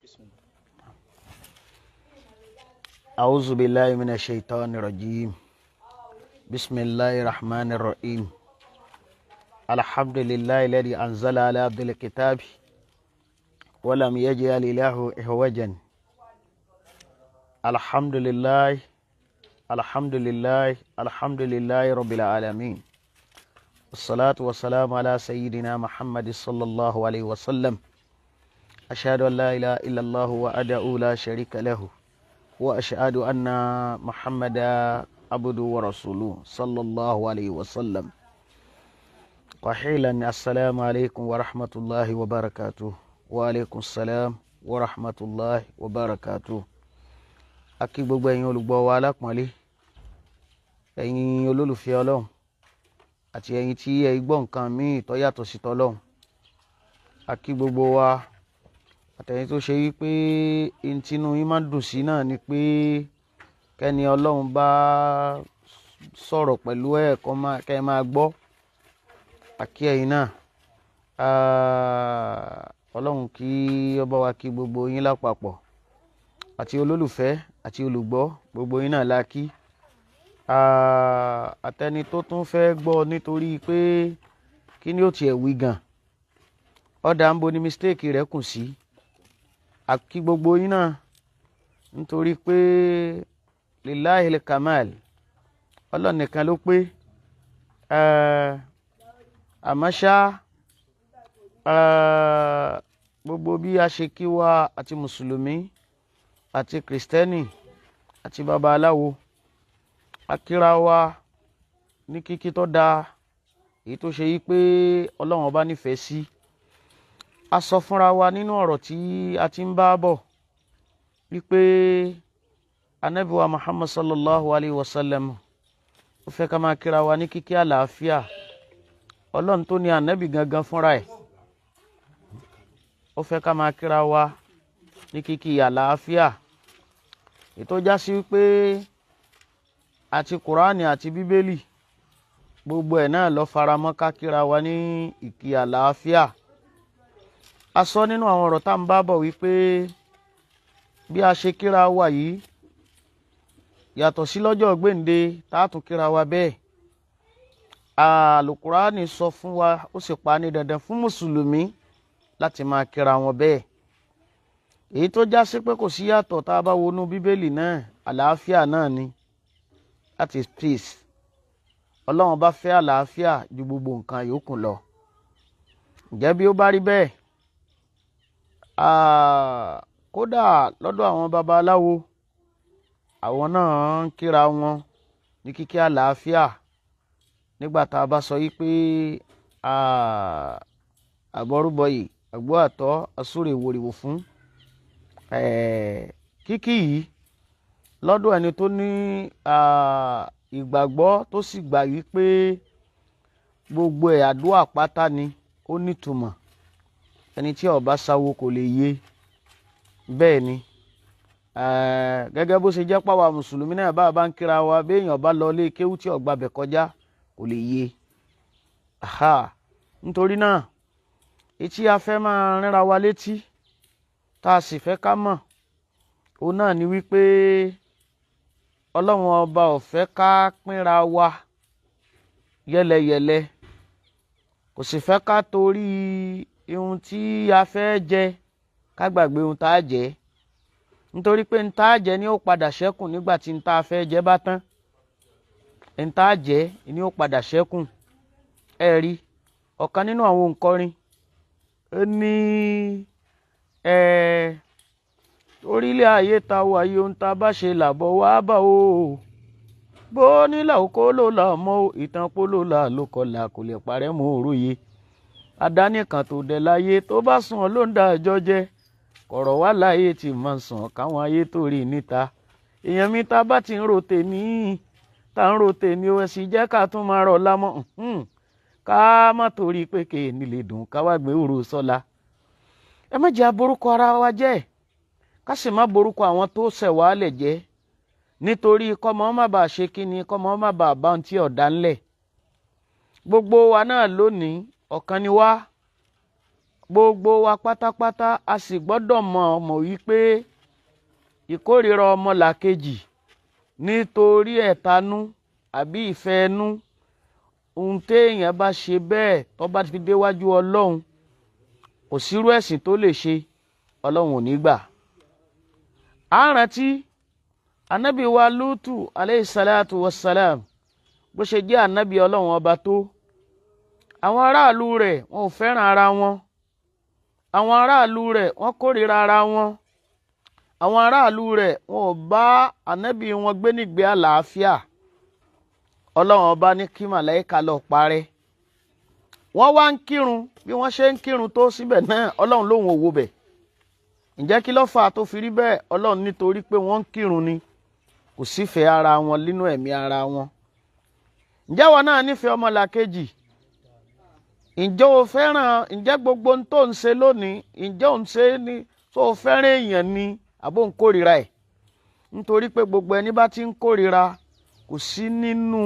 بسم الله. أعوذ بالله من الشيطان الرجيم. بسم الله الرحمن الرحيم. الحمد لله الذي أنزل على عبد الكتاب ولم يجعل له عوجا. الحمد لله الحمد لله الحمد لله رب العالمين. الصلاة والسلام على سيدنا محمد صلى الله عليه وسلم. أشهد أن لا إله إلا الله وحده لا شريك له وأشهد أن محمدا عبده ورسوله صلى الله عليه وسلم. قحيلا السلام عليكم ورحمة الله وبركاته. وعليكم السلام ورحمة الله وبركاته. Akí gbogbo ẹ̀yin olùgbọ́ wa alápọ̀nlé, ẹ̀yin olólùfẹ́ Ọlọ́run àti ẹ̀yin tí ẹ gbọ́ nǹkan míì tó yàtọ̀ sí t'Ọlọ́run. Akí gbogbo wa àtẹ̀yin tó ṣe wípé intinu yín máa ń dùn sí náà ni pé kẹ́ni Ọlọ́run bá sọ̀rọ̀ pẹ̀lú ẹ̀ kẹ́ ẹ máa gbọ́. Akí ẹ̀yin náà, Ọlọ́run kí ó bá wa kí gbogbo yín lápapọ̀ àti olólùfẹ́ àti olùgbọ́ gbogbo yín náà la kí. Àtẹni tó tún fẹ́ gbọ́ nítorí pé kí ni ó tiẹ̀ wí gan, ọ̀dà ń bo ni mistake rẹ̀ kù sí. Akí gbogbo yín náà nítorí pé lillahil kamal, Ọlọ́run nìkan ló pé. Àmọ́ ṣá, gbogbo bí a ṣe kí wa àti mùsùlùmí àti kìrìsìtẹ́nì àti babaláwo, akíra wa ní kíkí tó dáa, èyí tó ṣe yí pé Ọlọ́run ọba nífẹ̀ẹ́ sí. A sọ fúnra wa nínú ọ̀rọ̀ tí a ti ń bá bọ̀ wípé Ànábì wa Muhammad sallallahu alayhi wa sallam ó fẹ́ ká máa kíra wa ní kíkí àlàáfíà. Ọlọ́run tó ní Ànábì gangan fúnra ẹ̀ ó fẹ́ ká máa kíra wa ní kíkí àlàáfíà. Ètò já sí wípé àti Kùránì àti Bíbélì gbogbo ẹ̀ náà lọ faramọ́ ká kíra wa ní ìkí àlàáfíà. A sọ nínú àwọn ọ̀rọ̀ tá ń bá bọ̀ wípé bí a ṣe kíra wa yìí yàtọ̀ sí lọ́jọ́ gbéǹde tá a tún kíra wa bẹ́ẹ̀. Àlùkùránì sọ fún wa, ó sì pa ní dandan fún mùsùlùmí láti máa kíra wọn bẹ́ẹ̀. Èyí tó já sí pé kò sí yàtọ̀ tá a bá wọnú Bíbélì náà, àlàáfíà náà ni, that is peace. Ọlọ́run bá fẹ́ àlàáfíà ju gbogbo nǹkan yòókù lọ. Ǹjẹ́ bí ó bá rí bẹ́ẹ̀, kódà lọ́dọ̀ àwọn babaláwo, àwọn náà ń kíra wọn ní kíkí àlàáfíà nígbà tá a bá sọ yí pé àbọrúbọyè àgbó àtọ́ asúrè wòrìwò fún. Kíkí yìí lọ́dọ̀ ẹni tó ní ìgbàgbọ́ tó sì gbà yí pé gbogbo ẹ̀ àdúrà pátá ni ó nítumọ̀. Ẹni tí ó bá sáwó kò lè yé. Bẹ́ẹ̀ ni gẹ́gẹ́ bó ṣe jẹ́ páwa mùsùlùmí náà bá ń kíra wa béèyàn bá lọ ilé kéwú tí ó gbabẹ̀ kọjá kò lè yé. Nítorí náà etí a fẹ́ máa rínra wa létí tá a sì fẹ́ ká mọ̀ òun náà ni wípé Ọlọ́run ọba ò fẹ́ ká pínra wa yẹ́lẹyẹ̀lẹ, kò sì fẹ́ ká torí ohun tí a fẹ́ jẹ ká gbàgbé ohun tá a jẹ. Nítorí pé ohun tá a jẹ ni ó padà ṣẹ́kù nígbà tí ohun tá a fẹ́ jẹ bá tán. Ohun tá a jẹ ni ó padà ṣẹ́kù. Ẹ rí ọ̀kan nínú àwọn òǹkọrin ó ní orílẹ̀ ayé ta wà yìí, ohun tá a bá ṣe làbọ̀ wá bá o. Bó nílà oko ló là mọ́ o, ìtàn polo là ló kọlà kò lè parẹ́ mọ́ òróye. Adánìkan tó dẹ̀ láyé tó bá sùn ló ń da ẹjọ́ jẹ́. Kọ̀rọ̀ wá láyé tí máa ń sàn káwọn ayé tó rí níta. Èèyàn mi ta bá ti ń ro tèmi, ta ń ro tèmi o, ẹ̀sìn jẹ́ ká tún máa rọ̀ lámọ́. Ká má torí pé kéè nílé dùn ká wá gbé òru sọ́la. Ẹ má jẹ́ aborúkọ ara wa jẹ́, ká sì má borúkọ àwọn tó ṣẹ̀ wá lẹ̀ jẹ́. Nítorí kọ́mọ má bàa ṣe kíni, kọ́mọ má bàa bá ohun tí ọ̀dà ńlẹ̀. Gbogbo wa náà lónìí ọ̀kan ni wá. gbogbo wa pátápátá a sì gbọ́dọ̀ mọ̀ wípé ìkórìíra ọmọlàkejì nítorí ẹ̀tanú àbí ìfẹ́ ẹnu ohun téèyàn bá ṣe bẹ́ẹ̀ tó bá fi déwájú Ọlọ́run kò sírú ẹ̀sìn tó lè ṣe Ọlọ́run ò ní gbà. A rántí ànábì wa Lútù alayhi salatu wassalam bó ṣe jẹ́ ànábì Ọlọ́run ọba tó. Àwọn aráàlú rẹ̀ wọn ò fẹ́ràn ara wọn. Àwọn aráàlú rẹ̀ wọ́n kórìíra ara wọn. Àwọn aráàlú rẹ̀ wọn ò bá ànábì wọn gbé nígbé àlàáfíà. Ọlọ́run ọba ní kí màláíkà lọ parẹ́. Wọ́n wá ń kírun bí wọ́n ṣe ń kírun tó síbẹ̀ náà Ọlọ́run lòun ò wo bẹ̀. Ǹjẹ́ kí ló fà á tó fi rí bẹ́ẹ̀? Ọlọ́run nítorí pé wọ́n ń kírun ni kò sífẹ̀ẹ́ ara wọn nínú ẹ̀mí ara wọn. Ǹjẹ́ wọn náà nífẹ̀ẹ́ ọmọlàkejì? Ǹjẹ́ o fẹ́ràn, ǹjẹ́ gbogbo ohun tó ń ṣe lónìí, ǹjẹ́ ò ń ṣe ni tó o fẹ́ràn èèyàn ni àbó ń kórìíra ẹ̀? Nítorí pé gbogbo ẹni bá ti ń kórìíra kò sí nínú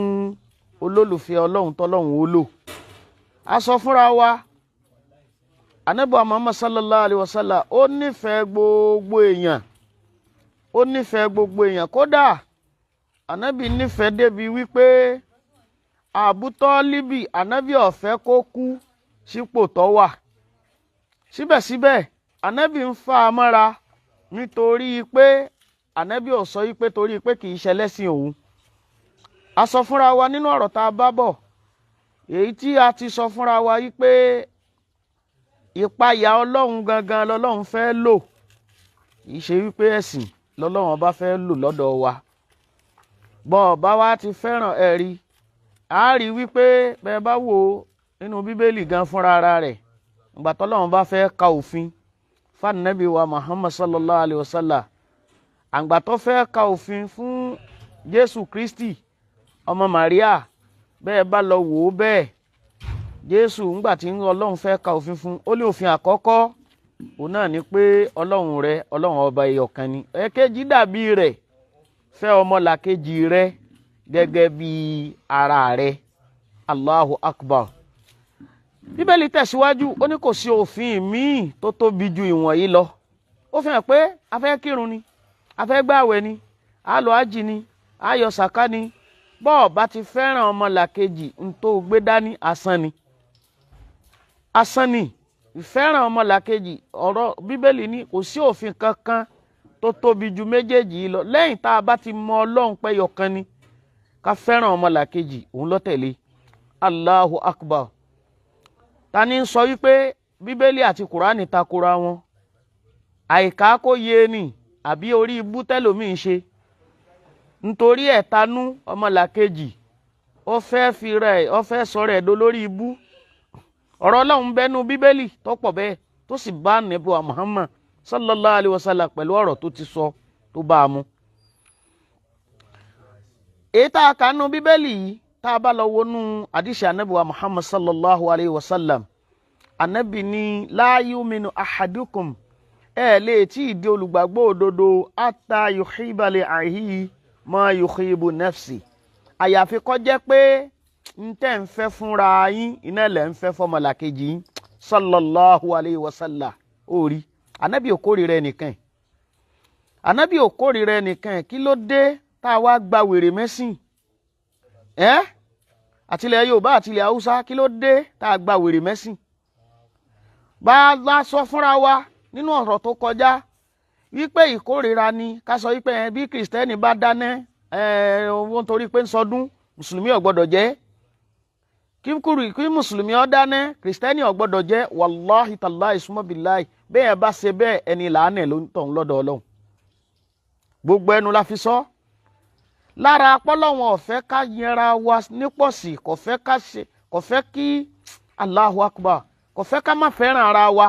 olólùfẹ́ Ọlọ́run tọ́lọ́run ó lò. A sọ fúnra wa, Ànábì Muhammad sallallahu alaihi wasallam ó nífẹ̀ẹ́ gbogbo èèyàn. Ó nífẹ̀ẹ́ gbogbo èèyàn. Kódà Ànábì nífẹ̀ẹ́ débi wípé Abu Tọ́líbì ànábì ò fẹ́ kó kú sípò tó wà. Síbẹ̀síbẹ̀ ànábì ń fa mọ́ra nítorí pé ànábì ò sọ wípé torí pé kì í ṣe ẹlẹ́sìn òun. A sọ fúnra wa nínú ọ̀rọ̀ tá a bá bọ̀ èyí tí a ti sọ fúnra wa wípé ìpayà Ọlọ́run gangan lọ́lọ́run fẹ́ lò, kì í ṣe wípé ẹ̀sìn lọ́lọ́run ọba fẹ́ lò lọ́dọ̀ wa. Bọ́ ọba wa ti fẹ́ràn ẹ̀rí a rí wípé bẹ́ẹ̀ bá wò nínú Bíbélì gan fúnra ara rẹ̀ ìgbà tọ́lọ́run bá fẹ́ ka òfin fánàbí wa Muhammad sallallahu alaihi wasallam, àgbà tó fẹ́ ka òfin fún Jésù Kristi ọmọ Màríà, bẹ́ẹ̀ bá lọ wò ó bẹ́ẹ̀ Jésù ńgbà tí Ọlọ́run fẹ́ ka òfin fún ó ní òfin àkọ́kọ́ òun náà ni pé Ọlọ́run rẹ Ọlọ́run ọba ẹyọ̀kan ni. Èkejì dàbí rẹ̀, fẹ́ ọmọlàkejì rẹ gẹ́gẹ́ bí ara rẹ̀. Allahu Akbar. Bíbélì tẹ̀síwájú ó ní kò sí òfin míì tó tóbi ju ìwọ̀nyí lọ. Ó fi hàn pé a fẹ́ kírun ni, a fẹ́ gbààwẹ̀ ni, a lọ ájì ni, a yọ sàká ni. Bọ́ọ̀ bá ti fẹ́ràn ọmọlàkejì ń tó gbé dání asán ni. Asán ni. Ìfẹ́ràn ọmọlàkejì, ọ̀rọ̀ Bíbélì ní kò sí òfin kankan tó tóbi ju méjèèjì yìí lọ. Lẹ́yìn tá a bá ti mọ Ọlọ́run pé yọ̀kan ni, ká fẹ́ràn ọmọlàkejì òun ló tẹ̀lé. Allahu Akbar. Ta ni ń sọ wípé Bíbélì àti Kùránì takora wọn? Àìká kó yé ni àbí orí ibú tẹ́lòmíì ṣe. Nítorí ẹ̀tanú ọmọlàkejì ó fẹ́ fi rẹ̀, ó fẹ́ sọ rẹ̀ dolórí ibú. Ọ̀rọ̀ Ọlọ́run bẹ́nu Bíbélì tó pọ̀ bẹ́ẹ̀ tó sì bá Ànábì wa Muhammad sallallahu alaihi wasallam pẹ̀lú ọ̀rọ̀ tó ti sọ tó bá a mú. Èyí tá a kà nínú Bíbélì yìí tá a bá lọ wọnú àdìsí Ànábì wa Muhammad sallallahu alaihi wasallam, Ànábì ní la yuminu ahadukum, lè tí ì di olùgbàgbọ́ òdodo hatta yuhibba li akhihi ma yuhibbu nafsi, àyàfi kó jẹ́ pé ń tẹ́ ń fẹ́ fúnra yín iná lẹ̀ ń fẹ́ fọmọlàkejì yín sallallahu alaihi wasallam. Orí Ànábì ò kórìíra ẹnìkan. Ànábì ò kórìíra ẹnìkan. Kí ló dé tá a wá gba wèrè mẹ́sìn? Àtilẹ̀ Yorùbá àtilẹ̀ Haúsá, kí ló dé tá a gba wèrè mẹ́sìn? Bá a sọ fúnra wa nínú ọ̀rọ̀ tó kọjá wípé ìkórìíra ni ká sọ wípé bí Kìrìsìtẹ́nì bá dáná wọ́n torí pé ń sọdún Mùsùlùmí ò gbọ́dọ̀ jẹ. Kí Mùsùlùmí ó dáná Kìrìsìtẹ́nì ò gbọ́dọ̀ jẹ. Wallahi tallahi summa billahi bẹ́ẹ̀ bá ṣe bẹ́ẹ̀ ẹni làánẹ̀ ló ń tọ̀ ń lọ́dọ̀ Ọlọ́run. Gbogbo ẹnu la fi sọ. Lára apọ́lọ́wọ̀n ọ̀fẹ́ ká yẹra wa nípọ̀sí, kò fẹ́ kí Allahu Akbar, kò fẹ́ ká má fẹ́ràn ara wa.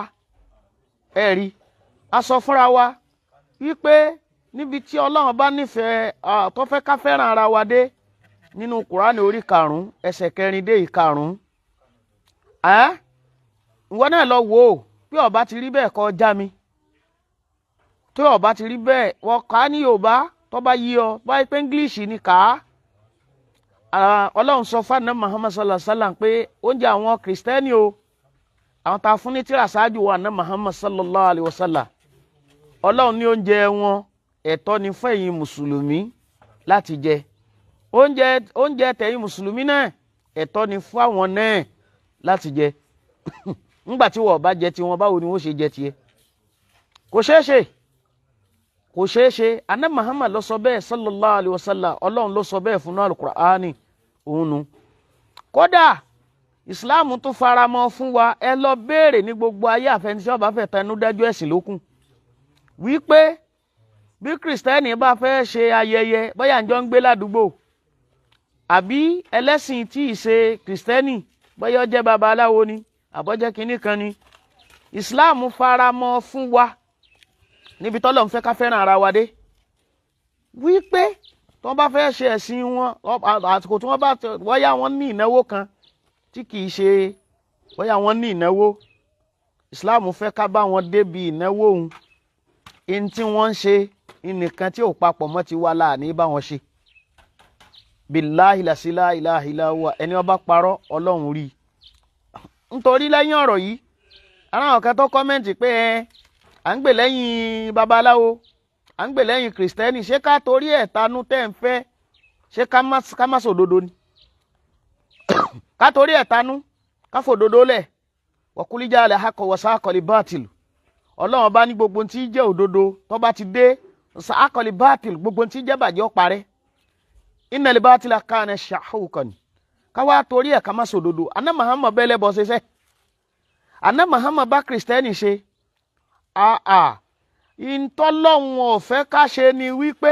Ẹ̀rí a sọ fúnra wa wípé níbi tí Ọlọ́run bá nífẹ̀ẹ́ tó fẹ́ ká fẹ́ràn ara wa dé nínú Kùránì orí 5 ẹsẹ̀ 4 dé 5. Ìwọ náà lọ wò ó bí ó bá ti rí bẹ́ẹ̀ kó já mi. Tí ó bá ti rí bẹ́ẹ̀ wọ́n kà á ní Yorùbá tó bá yí ọ, báyìí pé English ni kà á. Ọlọ́run sọ fún Ànábì Muhammad sallallahu alaihi wasallam pé oúnjẹ àwọn Kìrìsìtẹ́nì o àwọn tá fún ní tírà ṣáájú wa ná Muhammad sallallahu alaihi wasallam Ọlọ́run ní oúnjẹ wọn ẹ̀tọ́ ni fún ẹ̀yin mùsùlùmí láti jẹ. Oúnjẹ tẹ̀yin mùsùlùmí náà ẹ̀tọ́ ni fún àwọn náà láti jẹ. Nígbà tí wọ́n bá jẹ ti wọn, báwo ni wọ́n ṣe jẹ tiẹ̀? Kò ṣeé ṣe. Kò ṣeé ṣe. Àná Muhammad ló sọ bẹ́ẹ̀ sallallahu alaihi wasallam. Ọlọ́run ló sọ bẹ́ẹ̀ fún Al-Qur'ani òun nu. Kódà Islam tún faramọ́ fún wa, ẹ lọ béèrè ní gbogbo ayé àfẹnisí ó bá fẹ́ tẹnu dájú ẹ̀sìn lókun. Wípé bí Kristẹni bá fẹ́ ṣe ayẹyẹ, bóyá ǹjọ́ ń gbé ládùúgbò, àbí ẹlẹ́sìn tí ì ṣe Kristẹni, bóyá ó jẹ́ babaláwo ni, àbọ́jẹ́ kinní kan ni, Islam faramọ́ fún wa níbi tọ́lọ̀ ń fẹ́ ká fẹ́ràn ara wa dé. Wípé tó bá fẹ́ ṣe ẹ̀sìn wọn, àsìkò tí wọ́n bá bóyá wọ́n ní ìnáwó kan tí kì í ṣe bóyá wọ́n ní ìnáwó, Islam fẹ́ ká bá wọn débi ìnáwó òun. In tí wọ́n ń ṣe nìkan tí ò papọ̀ mọ́ ti wá láàní bá wọn ṣe. Billahi la ilaha illa huwa, ẹni ó bá parọ́ Ọlọ́run rí. Nítorí lẹ́yìn ọ̀rọ̀ yìí, àwọn kan tó kọ́mẹ́ǹtì pé à ń gbè lẹ́yìn babaláwo, à ń gbè lẹ́yìn Kristẹni, ṣé ká torí ẹ̀ tanú tẹ́ ń fẹ́, ṣé ká má sòdodo ni? Ká torí ẹ̀ tanú ká fòdodo lẹ̀. Wa qul ja'al haqqa wa saqal batil. Ọlọ́run bá ní gbogbo tí jẹ́ òdodo tó bá ti dé saqal batil, gbogbo tí jẹ́ bàjẹ́ ó parẹ́. Innal batila kana shahukan. Ká wá torí ẹ̀ ká má sòdodo. Àná Muhammad bẹ́lẹ̀ bọ́ ṣe ṣe. Àná Muhammad bá Kristẹni ṣe. Ìtọ́lọ́run ò fẹ́ ká ṣe ni wípé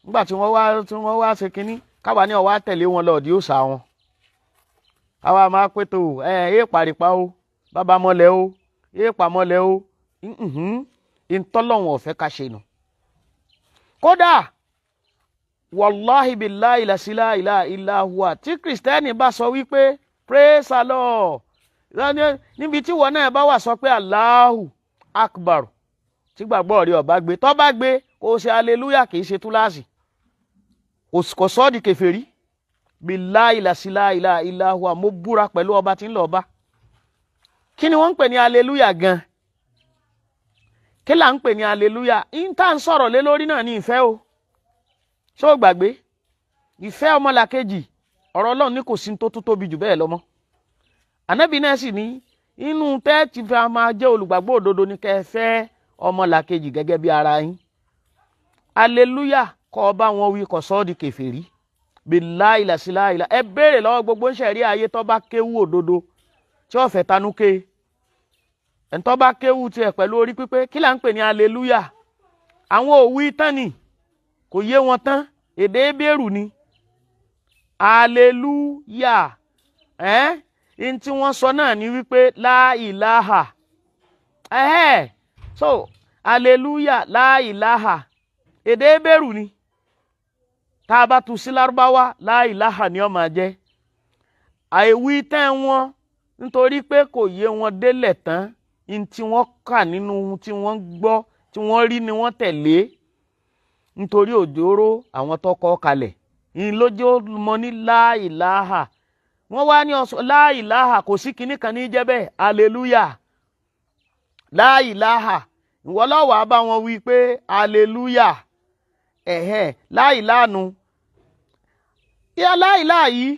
nígbà tí wọ́n wá ṣe kínní, káwa ní ó wá tẹ̀lé wọn lọ di òòṣà wọn. Àwa máa pé tó pàrípa o, bàbá mọ́lẹ̀ o, pàmọ́lẹ̀ o. Ìtọ́lọ́run ò fẹ́ ká ṣe nù. Kódà wallahi billahi la ilaha illa huwa, tí Kristẹni bá sọ wípé praise the Lord, níbi tí wọn náà bá wà sọ pé Allahu Akbar, tí gbàgbọ́ rí ọba gbé, tó bá gbé kó ṣe hallelujah, kì í ṣe túláàsì, kò sọ́ di kèfèrí. Billahi la ilaha illa huwa, mo búra pẹ̀lú ọba tí ń lọ bá. Kí ni wọ́n ń pè ní hallelujah gan? Kí là ń pè ní hallelujah? In tá ń sọ̀rọ̀ lé lórí náà ní ìfẹ́ o. Ṣé o gbàgbé? Ìfẹ́ ọmọlàkejì, ọ̀rọ̀ Ọlọ́run ní kò sí tó tóbi jù bẹ́ẹ̀ lọ mọ́. Ànábì náà sì ní inú tẹ́ ti fi máa jẹ́ olùgbàgbọ́ òdodo ní kẹ́ fẹ́ ọmọlàkejì gẹ́gẹ́ bí ara yín. Hallelujah kọ́ bá wọn wí, kò sọ́ di kèfèrí. Billahi la ilaha. Ẹ béèrè lọ́wọ́ gbogbo ṣẹ̀rí ayé tó bá kéwú òdodo tí ó fẹ́ tanú ké. Ẹn tó bá kéwú tiẹ̀ pẹ̀lú orí pípé, kí là ń pè ní hallelujah? Àwọn òwú tán ni, kò yé wọn tán, èdè Hébérù ni. Hallelujah. In tí wọ́n sọ náà ni wípé la ilaha. So hallelujah, la ilaha, èdè Hébérù ni. Tá bá tú sí Lárúbáwá, la ilaha ni ó máa jẹ́. Àìwí tán wọn nítorí pé kò yé wọn délẹ̀ tán, in tí wọ́n kà nínú tí wọ́n gbọ́, tí wọ́n rí ni wọ́n tẹ̀lé. Nítorí òjòrò àwọn tó kọ kalẹ̀, in lójó mọ ní la ilaha. Wọ́n wá ní la ilaha, kò sí kinní kan ní jẹ́ bẹ́ẹ̀, hallelujah. La ilaha, ìwọ ló wá bá wọn wí pé hallelujah. La ilaha nu. Ya la ilaha yìí,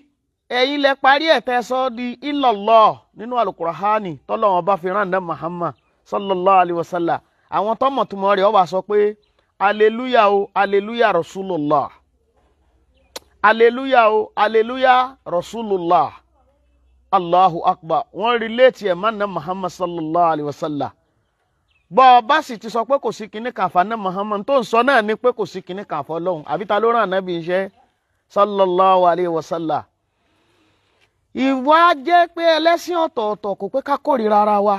ẹ̀yin lẹ parí ẹ̀ tẹ́ sọ di illallah nínú Al-Qur'ani tọ́lọ́run bá fi rán Nabi Muhammad sallallahu alaihi wasallam. Àwọn tó mọ̀ túmọ̀ rẹ̀ ó wá sọ pé hallelujah o, hallelujah Rasulullah. Hallelujah o, hallelujah Rasulullah. Allahu Akbar. Wọ́n relate ẹ̀ mọ́ Nabi Muhammad sallallahu alaihi wasallam. Bọ́ bá sì ti sọ pé kò sí kinní kan fún Nabi Muhammad, tó ń sọ náà ni pé kò sí kinní kan fún Ọlọ́run. Àbí ta ló rán Nabi iṣẹ́ sallallahu alaihi wasallam. Ìwà jẹ́ pé ẹlẹ́sìn ọ̀tọ̀ọ̀tọ̀ kò pé ká kórìíra ara wa.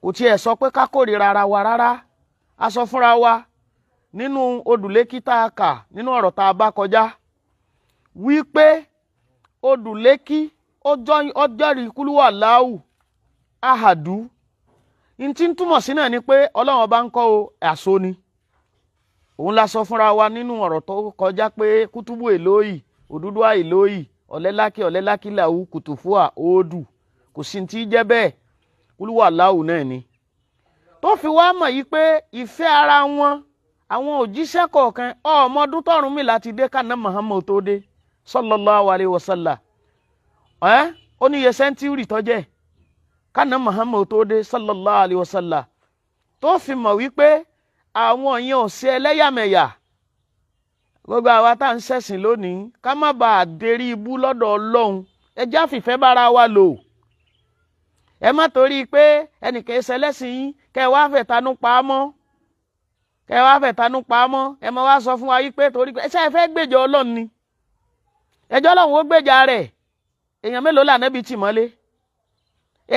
Kò tiẹ̀ sọ pé ká kórìíra ara wa rárá. A sọ fúnra wa nínú odùlékí tá a kà nínú ọ̀rọ̀ tá a bá kọjá wípé odùlékí ọjọ́rí kúlúwà láwù ahàdú. In tí ń túmọ̀ sí náà ni pé Ọlọ́run bá ń kọ́ o àṣọ ni. Òun la sọ fúnra wa nínú ọ̀rọ̀ tó kọjá pé kútúbù èlóyì, òdúdúwà èlóyì, ọ̀lẹ́lákì làwù, kùtùfúà òòdù. kò sí tí jẹ́ bẹ́ẹ̀ Olúwa Allahu náà ni tó fi wá mọ̀ yìí pé ìfẹ́ ara wọn àwọn òjíṣẹ́ kọ̀ọ̀kan ọmọdún tọ́run mi láti dé kànáà Muhammad tó dé sallallahu alayhi wa sallam ó ní iye sẹ́ńtúrì tó jẹ́ kànáà Muhammad tó dé sallallahu alayhi wa sallam tó fi mọ̀ wípé àwọn yẹn ò ṣe ẹlẹ́yàmẹ̀yà gbogbo àwa tá à ń ṣẹ̀sìn lónìí ká má bàa dérí ibú lọ́dọ̀ Ọlọ́run ẹ já fìfẹ́ bára wa lò ẹ má torí pé ẹnìkan ṣẹlẹ́sìn yín kẹ́ wá fẹ̀tanú pa á mọ́ ẹ má wá sọ fún wa yí pé torí pé ṣé ẹ fẹ́ gbèjà Ọlọ́run ni ẹjọ́ Ọlọ́run ó gbèjà rẹ̀ èèyàn mélòó là nẹ́bi tì mọ́lé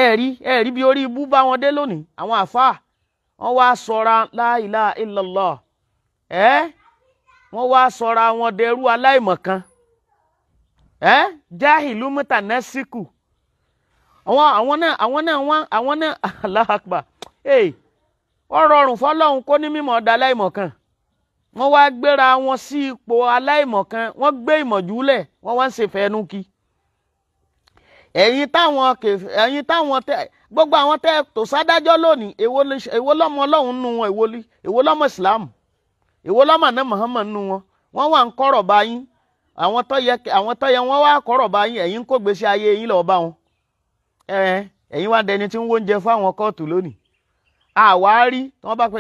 ẹ rí bí orí ibú bá wọn dé lónìí àwọn àfáà wọ́n wá sọra la ilaha illallah wọ́n wá sọra wọn dẹrú aláìmọ̀kan jahilu mutanasiku àwọn náà Allahu Akbar wọ́n rọrùn fọ́lọ́run kó ní mímọ̀ ọ̀dà aláìmọ̀kan wọ́n wá gbéra wọn sí ipò aláìmọ̀kan wọ́n gbé ìmọ̀júlẹ̀ wọ́n wá ń ṣe fẹ́ẹ́nú kí ẹ̀yin táwọn gbogbo àwọn tẹ́ tó sádájọ́ lónìí èwo lọ́mọ Ọlọ́run nù wọn èwo lọ́mọ Islam èwo lọ́mọ náà Muhammad nù wọn wọ́n wà ń kọ́rọ̀ bá yín àwọn tó yẹ wọ́n wá kọ́rọ̀ bá yín ẹ̀yin kò gbèsè ayé yín lọ́ọ́ bá wọn ẹ̀yin wá dẹni tí ń wóúnjẹ fún àwọn kóòtù lónìí àwárí tí wọ́n bá pè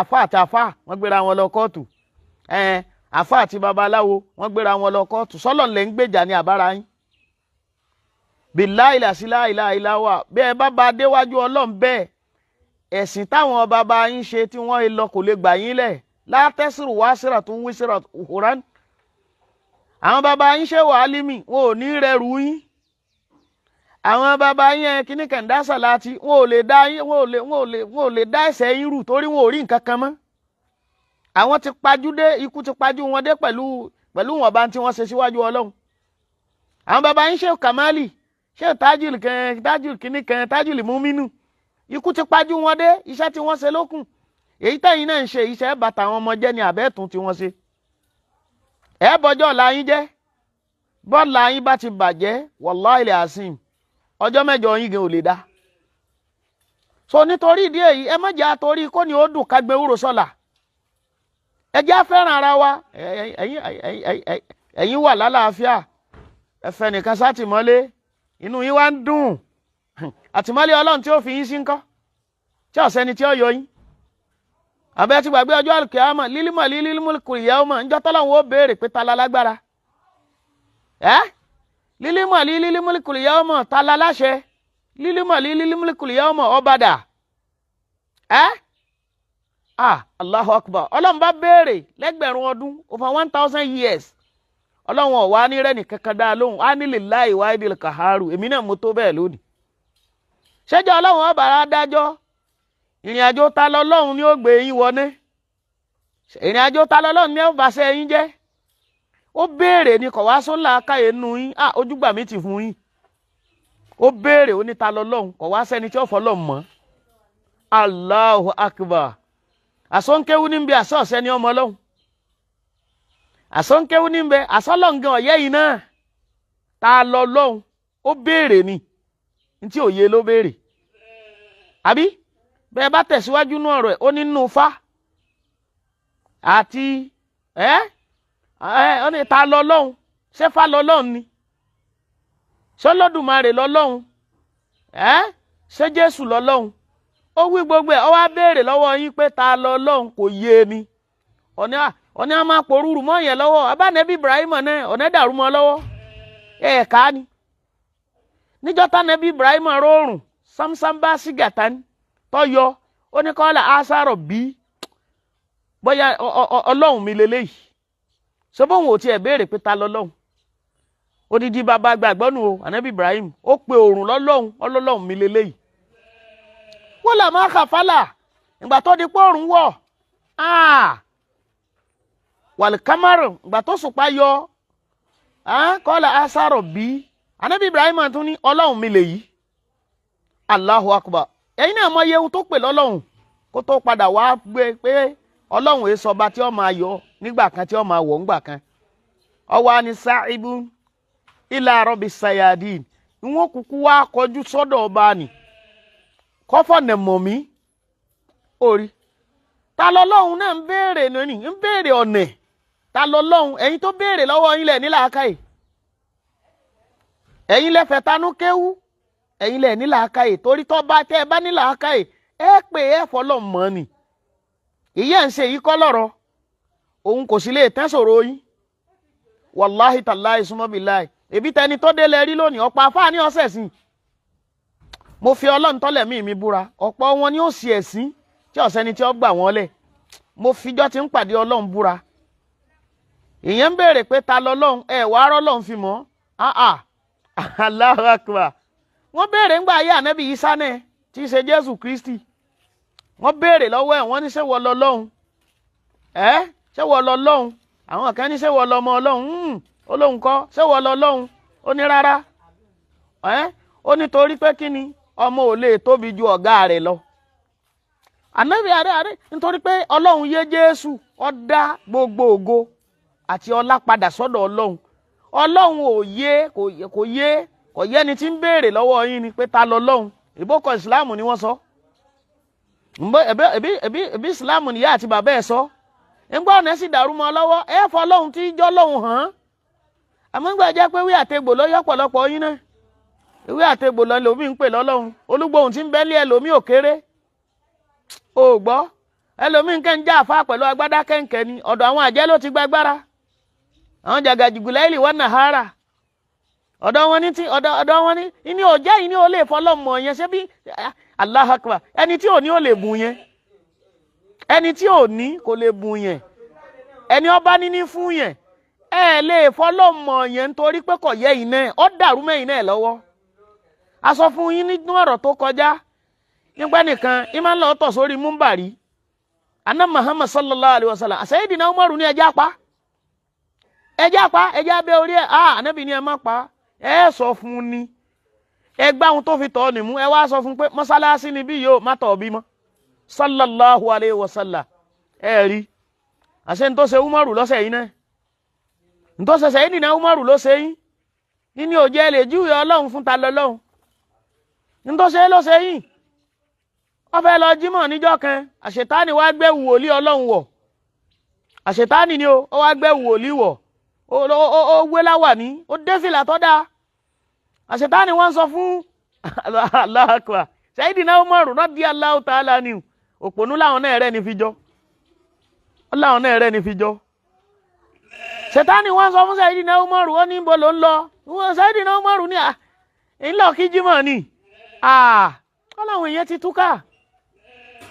àfà àti àfà wọ́n gbéra wọn lọ kóòtù àfà àti babaláwo wọ́n gbéra wọn lọ kóòtù sọ́lọ̀ lẹ́ ń gbèjà ní àbára yín billahi la ilaha illa huwa bí ẹ bá ba déwájú Ọlọ́run bẹ́ẹ̀ ẹ̀sìn táwọn bàbá yín ṣe tí wọ́n lọ kò lè gbà yín lẹ̀ látẹ́sìrò wá síra tó ń wí síra òhùrán àwọn bàbá yín ṣe wàhálìmì wọn ò ní rẹrù yín àwọn bàbá yín kíní kẹ̀ǹdásà láti wọn ò lè dá ẹsẹ̀ yín rù torí wọn ò rí nǹkan kan mọ́ àwọn ti pajú dé ikú ti pajú wọn dé pẹ̀lú wọn bá tí wọ́n ṣe síwájú Ọlọ́run àwọn bàbá yín ṣe kàmáàlì ṣe tájùl kíní kan tájùl múmínú ikú ti pajú wọn dé iṣẹ́ tí wọ́n ṣe lókun èyí tẹ́yìn náà ń ṣe iṣẹ́ bàtà àwọn ọmọ jẹ́ ní àbẹ́ẹ̀tún tí wọ́n ṣe ẹ bọ́jọ́ ọ̀la yín jẹ́ bọ́ọ̀lá yín bá ti bàjẹ́ wallahi asim ọjọ́ mẹ́jọ yín gan ò lè dá so nítorí ìdí èyí ẹ má jẹ́ àtorí kó ní ó dùn ká gbé wúrò sọ́la ẹ jẹ́ fẹ́ràn ara wa ẹ̀yin wà lálàáfíà ẹ̀fẹ̀ nìkan sátìmọ́lé inú yín wá ń dùn àtìmọ́lé Ọlọ́run tí ó fi yín sí ńkọ́ tí ọ̀sẹ́ni tí ó yọ yín àbẹ́ ti gbàgbé ọjọ́ àlùkìyámà lílímọ̀ kùrìyámà ńjọ́ tọ́lọ́run ó béèrè pé ta la lágbára lílímọ̀ kùrìyámà ta la láṣẹ lílímọ̀ kùrìyámà ọbàdà Allahu Akbar Ọlọ́run bá béèrè lẹ́gbẹ̀rún ọdún over 1000 years Ọlọ́run ọ̀wá ní rẹ́nì kankan dá lóhùn á ní lillahi wahidil qaharu èmi náà mo tó bẹ́ẹ̀ lónìí ṣẹ́jọ́ Ọlọ́run ọba adájọ́ ìrìn àjò ta lọ́lọ́run ni ó gbé yín wọné ìrìn àjò ta lọ́lọ́run ni ó bá ṣe yín jẹ́ ó béèrè ní kọ̀ wá sólà káyé nù yín ojúgbà mi ti fún yín ó béèrè ó ní ta lọ́lọ́run kọ̀ wá sẹ́ni tí ó fọlọ́ mọ́ Allahu Akbar àsọ̀nkéwú ní bí àsọ̀ọ̀sẹ́ ni ọmọ Ọlọ́run àsọ̀nkéwú ní bẹ àsọ̀lọ́ngàn ọ̀yẹ́ yìí náà ta lọ́lọ́run ó béèrè ní tí òye ló béèrè àbí bẹ́ẹ̀ bá tẹ̀síwájú nú ọ̀rọ̀ ẹ̀ ó nínú fá àti ó ní ta lọ́lọ́run ṣé fá lọ́lọ́run ni ṣé Olódùmarè lọ́lọ́run ṣé Jésù lọ́lọ́run ó wí gbogbo ẹ̀ ó wá béèrè lọ́wọ́ yín pé ta lọ́lọ́run kò yé mi ọ̀ní a máa porúurú mọ́ yẹn lọ́wọ́ abánẹ́bí Ibrahim náà ọ̀nà dàrú mọ́ lọ́wọ́ ẹ̀ẹ̀ká ni níjọ́ tánẹ́bí Ibrahim rọrùn sámsám bá sígàtá ni tọ́yọ ó ní kọ́lá asárọ̀ bí bóyá Ọlọ́run mi lélẹ́yìí ṣé bóun ò tiẹ̀ béèrè pé ta lọ́lọ́run odidi bàbá gbàgbọ́nù o ànábì Ibrahim ó pe òrùn Ọlọ́run mi lélẹ́yìí wọ́n là máa kà fálà ìgbà tó di pé òrùn wọ̀ wàlìkámárù ìgbà tó sùpá yọ kọ́lá asárọ̀ bí ànábì Ibrahim tún ní Ọlọ́run mi lèyí Allahu Akbar ẹ̀yin náà mọ iye ohun tó pè lọ́lọ́run kó tó padà wá gbé pé Ọlọ́run èso ọba tí ó máa yọ nígbà kan tí ó máa wọ̀ ńgbà kan ọwọ́ ni sáìbù ila rabbi sayadin wọ́n kúkú wá kọjú sọ́dọ̀ ọba ni kọ́fọ̀ nẹ̀ mọ̀ mí orí ta lọ́lọ́hun náà ń béèrè ní ń béèrè ọ̀nà ta lọ́lọ́hun ẹ̀yin tó béèrè lọ́wọ́ yín lẹ̀ ní làákàyè ẹ̀yin lẹ fẹ́ tanú kéwú ẹ̀yin lẹ̀ ní làákàyè torí tó bá tẹ́ ẹ bá ní làákàyè ẹ pé ẹ fọlọ́ mọ́ ni ìyá ń ṣe yìí kọ́ lọ́rọ̀ òun kò sì lè tẹ́sọ̀rọ̀ yín wàláhì tàláhì súnmọ́bìláhì èbí tẹni tó délé rí lónìí ọ̀pọ̀ afáà ní ọ̀sẹ̀ sí mo fi Ọlọ́run tọ́lẹ̀ mi búra ọ̀pọ̀ wọn ni ó sì ẹ̀sìn tí ọ̀sẹ́ni tí ó gbà wọ́n lẹ̀ mo fijọ́ ti ń pàdé Ọlọ́run búra ìyẹn ń béèrè pé ta lọ́lọ́run ẹ̀ wá rọ́lọ́run fi mọ́ Allahu Akbar wọ́n béèrè ńgbà ayé ànábì Ìsá náà tí í ṣe Jésù Kristi wọ́n béèrè lọ́wọ́ ẹ̀ wọ́n ní ṣé wọ́n lọ́lọ́run ṣé wọ́n lọ́lọ́run àwọn kan ní ṣé wọ́n lọ́mọ Ọlọ́run Ọlọ́run kọ́ ṣé wọ́n lọ́lọ́run ó ní rárá ó ní torí pé kí ni ọmọ ò lè tóbi ju ọ̀gá rẹ̀ lọ ànábì àrẹ nítorí pé Ọlọ́run yé Jésù ó dá gbogbo ògo àti ọlá padà sọ́dọ̀ Ọlọ́run ò yé kò yé ni tí ń béèrè lọ́wọ́ yín ni pé ta lọ́lọ́run ìbókọ̀ ìsìláàmù ni wọ́n sọ ẹbí ìsìláàmù nìyá àti bàbá ẹ̀ sọ ńgbà ọ̀nà sì dàrú mọ́ lọ́wọ́ ẹ fọ́ Ọlọ́run tí jọ́ lọ́hùn hàn àmọ́ ńgbà jẹ́ pé wí àtegbò ló yọ pọ̀lọpọ̀ yín náà ìwé àtegbò lọ lòmí ń pè lọ́lọ́run olúgbòhùn tí ń bẹ́lí ẹlòmí ò kéré o gbọ́ ẹlòmí ń kẹ́ ń já àfá pẹ̀lú agbádá kẹ́ǹkẹ́ ni ọ̀dọ̀ àwọn àjẹ́ ló ti gbàgbára àwọn jàgàjìgù láìlì wọ́n nàhárà ọ̀dọ̀ wọn ní ní òjá yìí ní ó lè fọlọ́mọ yẹn ṣé bí Allahu Akbar ẹni tí ò ní ó lè bù yẹn ẹni tí ò ní kò lè bù yẹn ẹni ọba níní fún yẹn ẹ lè fọlọ́mọ yẹn nítorí pé kò yẹ iná ọ dàrú mẹ́yìn náà lọ́wọ́ a sọ fún yín nínú ọ̀rọ̀ tó kọjá nígbà nìkan ìmọ̀ ń lọ tọ̀ sórí múmbàrí aná Muhammad sallallahu alayhi wa sallam Sayyidina Umaru ní ẹjá pa ẹjá bẹ orí ẹ ànábì ní ẹ má pa ẹ sọ fún ni ẹ gbá ohun tó fi tọ́ ni mú ẹ wá sọ fún pé mọ́sálásí ni bí yóò má tọ̀ bí mọ́ sallallahu alayhi wa sallam ẹ rí àṣẹ ní tó ṣe Umaru lọ́sẹ̀ yìí náà ní tó ṣe Sayyidina Umaru ló ṣe yín ní òjẹ́ lè júwe Ọlọ́run fún ta lọ́lọ́run ní tó ṣe ló ṣe yín wọ́n fẹ́ lọ jímọ̀ níjọ́ kan àṣetánì wá gbé wòlíì Ọlọ́run wọ̀ àṣetánì ni ó wá gbé wòlíì wọ̀ ó gbé láwàní ó dé fìlà tó dáa àṣetánì wọ́n sọ fún Allahu Akbar Sayyidina Umaru radiyallahu ta'ala anhu òpònú láwọn náà rẹ̀ ní fi jọ láwọn náà rẹ̀ ní fi jọ ṣetánì wọ́n sọ fún Sayyidina Umaru ó ní ibo ló ń lọ Sayyidina Umaru ní ńlọ kí jímọ̀ ni Ọlọ́run ìyẹn ti túká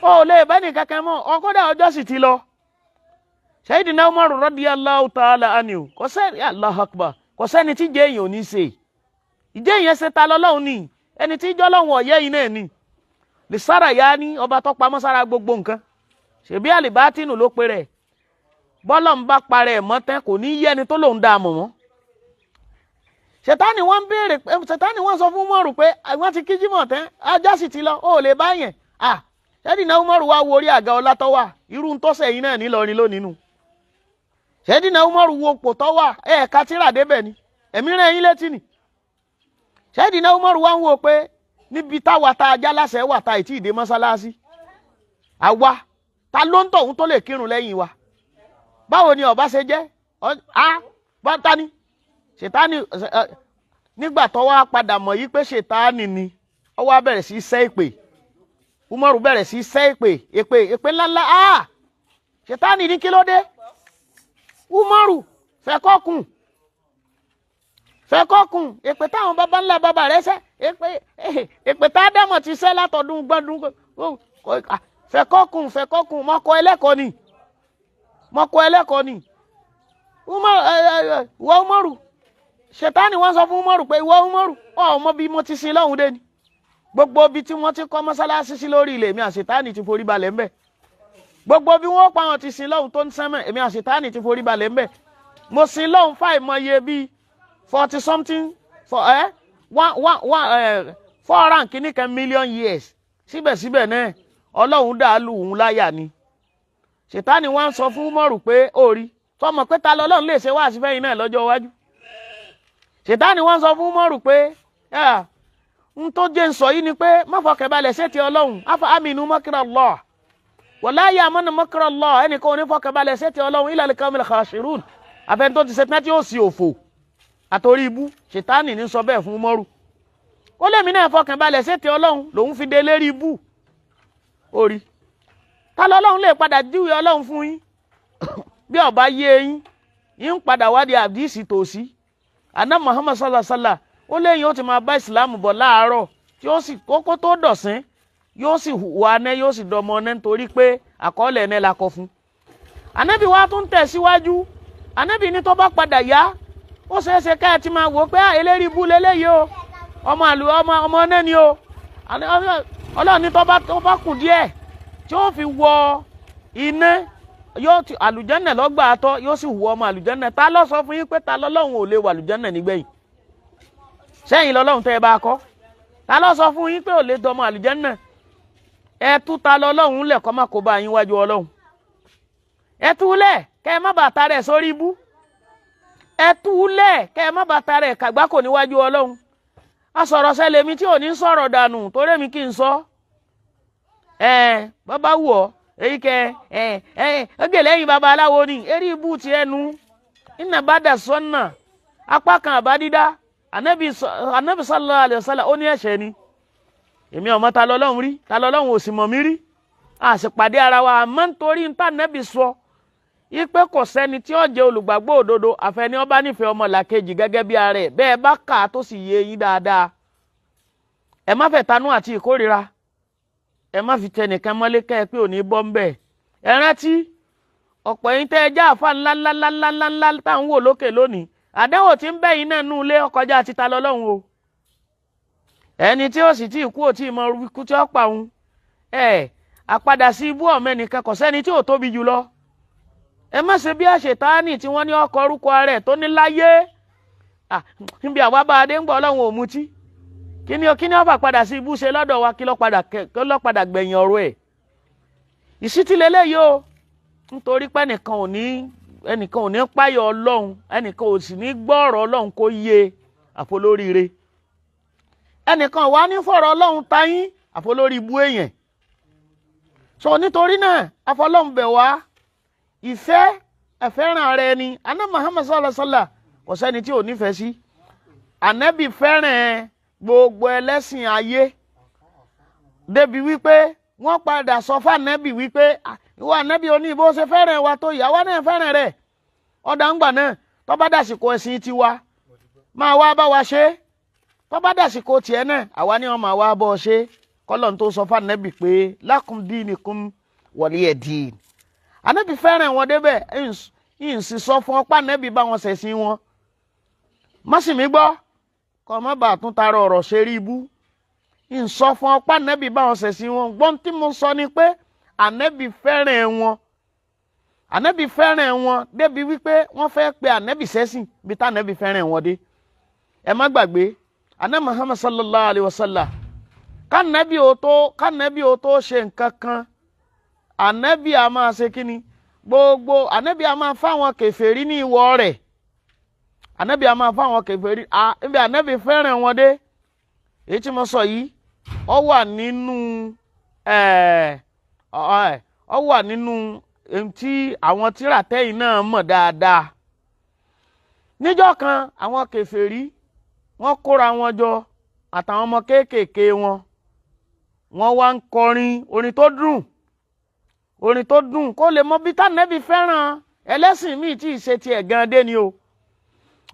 ó lè bẹ́ni kankan mọ́ ọkọ́dà ọjọ́ sì ti lọ Sayyidina Umaru radiyallahu ta'ala anhu kò sẹ́ni Allahu Akbar kò sẹ́ni tí jẹ́ èèyàn ò ní ṣe ìjẹ́ èèyàn ṣe ta lọ́lọ́run ni ẹni tí jọ́ lọ́hùn ọ̀yẹ́ yìí náà ni lè sára yá ní ọba tó pamọ́ sára gbogbo nǹkan ṣèbí àlìbátínù ló pe rẹ̀ bọ́lọ̀ ń bá parẹ́ mọ́ tán kò ní yẹ́ni tó lòun dá a mọ̀ mọ́ ṣètánì wọ́n béèrè ṣètánì wọ́n sọ fún Umaru pé wọ́n ti kíjí mọ̀ tán ajá sì ti lọ ó lè bá yẹn Sayyidina Umaru wá wo orí àga ọlá tó wà irú ń tọ́sẹ̀ yìí náà nílọrin lónìí nù Sayyidina Umaru wo pò tó wà ẹ̀ẹ̀ka tíra débẹ̀ ni ẹ̀mí rẹ̀ yín létí ni Sayyidina Umaru wá ń wo pé níbi táwa tá ajá láṣẹ wà tá ìtì ìdè mọ́sálásí àwa ta ló ń tọ̀hún tó lè kírun lẹ́yìn wa báwo ni ọba ṣe jẹ́ bọ́ntá ni ṣètánì nígbà tó wá padà mọ̀ yí pé ṣètánì ni ó wá bẹ̀rẹ̀ sí sẹ́ ìpè Umaru bẹ̀rẹ̀ sí sẹ́ ìpè ńláńlá ṣètánì ní kí ló dé Umaru fẹ́kọ́kùn èpè táwọn baba ńlá baba rẹ̀ sẹ́ èpè tá Ádámọ̀ ti sẹ́ látọ̀dún gbọ́dún fẹ́kọ́kùn mọ́kọ ẹlẹ́kọ̀ọ́ ni Umaru ṣètánì wọ́n sọ fún Umaru pé ìwọ Umaru ọmọ bí mo ti sin lọ́hùn dé ni gbogbo bí tí wọ́n ti kọ́ mọ́sálásí sí lórí ilẹ̀ mi àṣetánì ti forí balẹ̀ ńbẹ̀ gbogbo bí wọ́n pa wọn ti sin lọ́hùn tó ń sẹ́mẹ̀ èmi àṣetánì ti forí balẹ̀ ńbẹ̀ mo sin lọ́hùn fáìmọye bíi 40 something 400 kìíní kan million years síbẹ̀síbẹ̀ náà Ọlọ́run dàálù òun láyà ni ṣètánì wọ́n sọ fún Umaru pé orí tọmọ pé ta lọ́lọ́run lè ṣe wá sí fẹ́yìn náà lọ́jọ́ iwájú ṣètánì wọ́n sọ fún Umaru pé ń tó jẹ́ ń sọ yìí ni pé má fọkàn balẹ̀ sétí Ọlọ́run afa aminu makra Allah wala ya'manu makra Allah ẹnìkan ò ní fọkàn balẹ̀ sétí Ọlọ́run illa al-qawmil khasirun àfẹn tó ti ṣe tán tí ó sì òfò àtòrí ibú ṣètánì ní sọ bẹ́ẹ̀ fún Umaru ó lèmi náà fọkàn balẹ̀ sétí Ọlọ́run lòun fi dé lérí ibú orí ta lọ́lọ́run lè padà júwe Ọlọ́run fún yín bí ó bá yé yín yín padà wádìí àdísì tòsí àná Muhammad sallallahu alaihi wasallam ó léyìn ó ti máa bá ìsìlámù bọ̀ láàárọ̀ tí ó sì kókó tó dọ̀sán yóò sì wà ní yóò sì dọmọ ní nítorí pé àkọọ́lẹ̀ ẹni la kọ fún. Ànábì wa tún tẹ̀síwájú Ànábì ní tó bá padà yá ó ṣeéṣe ká ẹ ti máa wò pé eléri ibú leléyìí o ọmọ náà ni o Ọlọ́run ní tó bá kù díẹ̀ tí ó fi wọ iná yóò ti àlùjánnà lọ́gbà àtọ́ yóò sì wọ ọmọ àlùjánnà ta ló sọ fún yín pé ta lọ́lọ́run ò lè wọ àlùjánnà nígbẹ̀yìn sẹ́yìn lọ́lọ́run tẹ́ ẹ bá kọ́ ta ló sọ fún yín pé ò lè dọmọ àlùjánnà ẹ tú ta lọ́lọ́run lẹ̀ kọ́ má kó bá yín wájú Ọlọ́run ẹ tú lẹ̀ kẹ́ ẹ má bàa ta rẹ̀ sórí ibú ẹ tú lẹ̀ kẹ́ ẹ má bàa ta rẹ̀ kàgbákò níwájú Ọlọ́run a sọ̀rọ̀ sẹ́lẹ̀ mi tí ò ní sọ̀rọ̀ dànù torí mi kì í sọ bàbá wù ọ́ èyí kẹ ẹgbẹ́ lẹ́yìn baba aláwo ni eré ibú ti ẹnu iná bá dà sọ́nà apá kan àbá dídá Ànábì sallallahu alaihi wasallam ó ní ẹ̀ṣẹ̀ ni èmi ọmọ ta lọ́lọ́run rí ta lọ́lọ́run ò sì mọ̀ mí rí a sì pàdé ara wa àmọ́ nítorí níta Ànábì sọ ipe kò sẹ́ni tí ó jẹ́ olùgbàgbọ́ òdodo àfẹni ó bá nífẹ̀ẹ́ ọmọlàkejì gẹ́gẹ́ bí ara ẹ̀ bẹ́ẹ̀ bá kà á tó sì yé yín dáadáa ẹ má fẹ́ tanú àti ìkórira ẹ má fi tẹnìkan mọ́lé kẹ́ ẹ pé òní bọ́ ń bẹ̀ ẹ rántí ọ̀pọ̀ yín tẹ́ ẹ já àfa ńláńláńláńláńlá táwọn wò lókè lónìí àdéhùn tí ń bẹ́ yín náà nú ilé ọkọjá títa lọ́lọ́run o ẹni tí ó sì tí ì kú ò tí ì mọ ikú tí ó pa òun àpadà sí ibú ọ̀mọ ẹnìkan kò sẹ́ni tí ò tóbi jù lọ ẹ má ṣe bí àṣetánì tí wọ́n ní ọkọ̀ orúkọ rẹ̀ tó ní láyé níbi àwa bá adé ń gbọ́ Ọlọ́run ò mutí kí ni ó fà padà sí ibú ṣe lọ́dọ̀ wa kí ló padà gbẹ̀yìn ọ̀rọ̀ ẹ̀ ìsítílélẹ́ yìí o nítorí pé ẹnìkan ò ní páyọ̀ Ọlọ́run ẹnìkan ò sì ní gbọ́ọ̀rọ̀ Ọlọ́run kó yé àfolóríire ẹnìkan wà ní fọ̀rọ̀ Ọlọ́run tayín àfolórí ibú èèyàn so nítorí náà afọlọ́run bẹ̀ wá ẹ̀fẹ́ràn rẹ ni aná Muhammad sallallahu alaihi wasallam kò sẹ́ni tí ò nífẹ̀ẹ́ sí Ànábì fẹ́ràn gbogbo ẹlẹ́sìn ayé débi wípé wọ́n padà sọ fún Ànábì wípé ìwọ Ànábì oní bó ṣe fẹ́ràn wa tó ìyàwó náà fẹ́ràn rẹ̀ ọ̀dà ń gbà náà tó bá dàsìkò ẹ̀sìn tiwa máa wá bá wa ṣe tó bá dàsìkò tiẹ̀ náà àwa ni wọ́n máa wá bọ́ ṣe kọ́lọ́n tó sọ fún Ànábì pé lakum dinukum waliya din Ànábì fẹ́ràn wọn débẹ̀ ń sì sọ fún ọpá Ànábì bá wọn ṣẹ̀sìn wọn má sì mí gbọ́ kọ́ má bàa tún tara ọ̀rọ̀ ṣe rí ibú ń sọ fún ọpá Ànábì bá wọn ṣẹ̀sìn wọn gbọ́n tí mo sọ ni pé Ànábì fẹ́ràn wọn débi wípé wọ́n fẹ́ pe Ànábì ṣẹ̀sìn bí tá Ànábì fẹ́ràn wọn dé ẹ má gbàgbé Ànábì Muhammad sallallahu alaihi wasallam kánàbí ò tó ṣe nǹkan kan Ànábì a máa ṣe kíni gbogbo Ànábì a máa fáwọn kèfèrí ní ìwọ rẹ̀ Ànábì a máa fáwọn kèfèrí ibi Ànábì fẹ́ràn wọn dé èyí tí mo sọ yìí ó wà nínú tí àwọn tírà tẹ́yìn náà mọ̀ dáadáa níjọ́ kan àwọn kèfèrí wọ́n kóra wọn jọ àtàwọn ọmọ kéékèèké wọn wá ń kọrin orin tó dùn kó lè mọ bí tánẹ́bì fẹ́ràn ẹlẹ́sìn míì tí ì ṣe tiẹ̀ gan dé ni o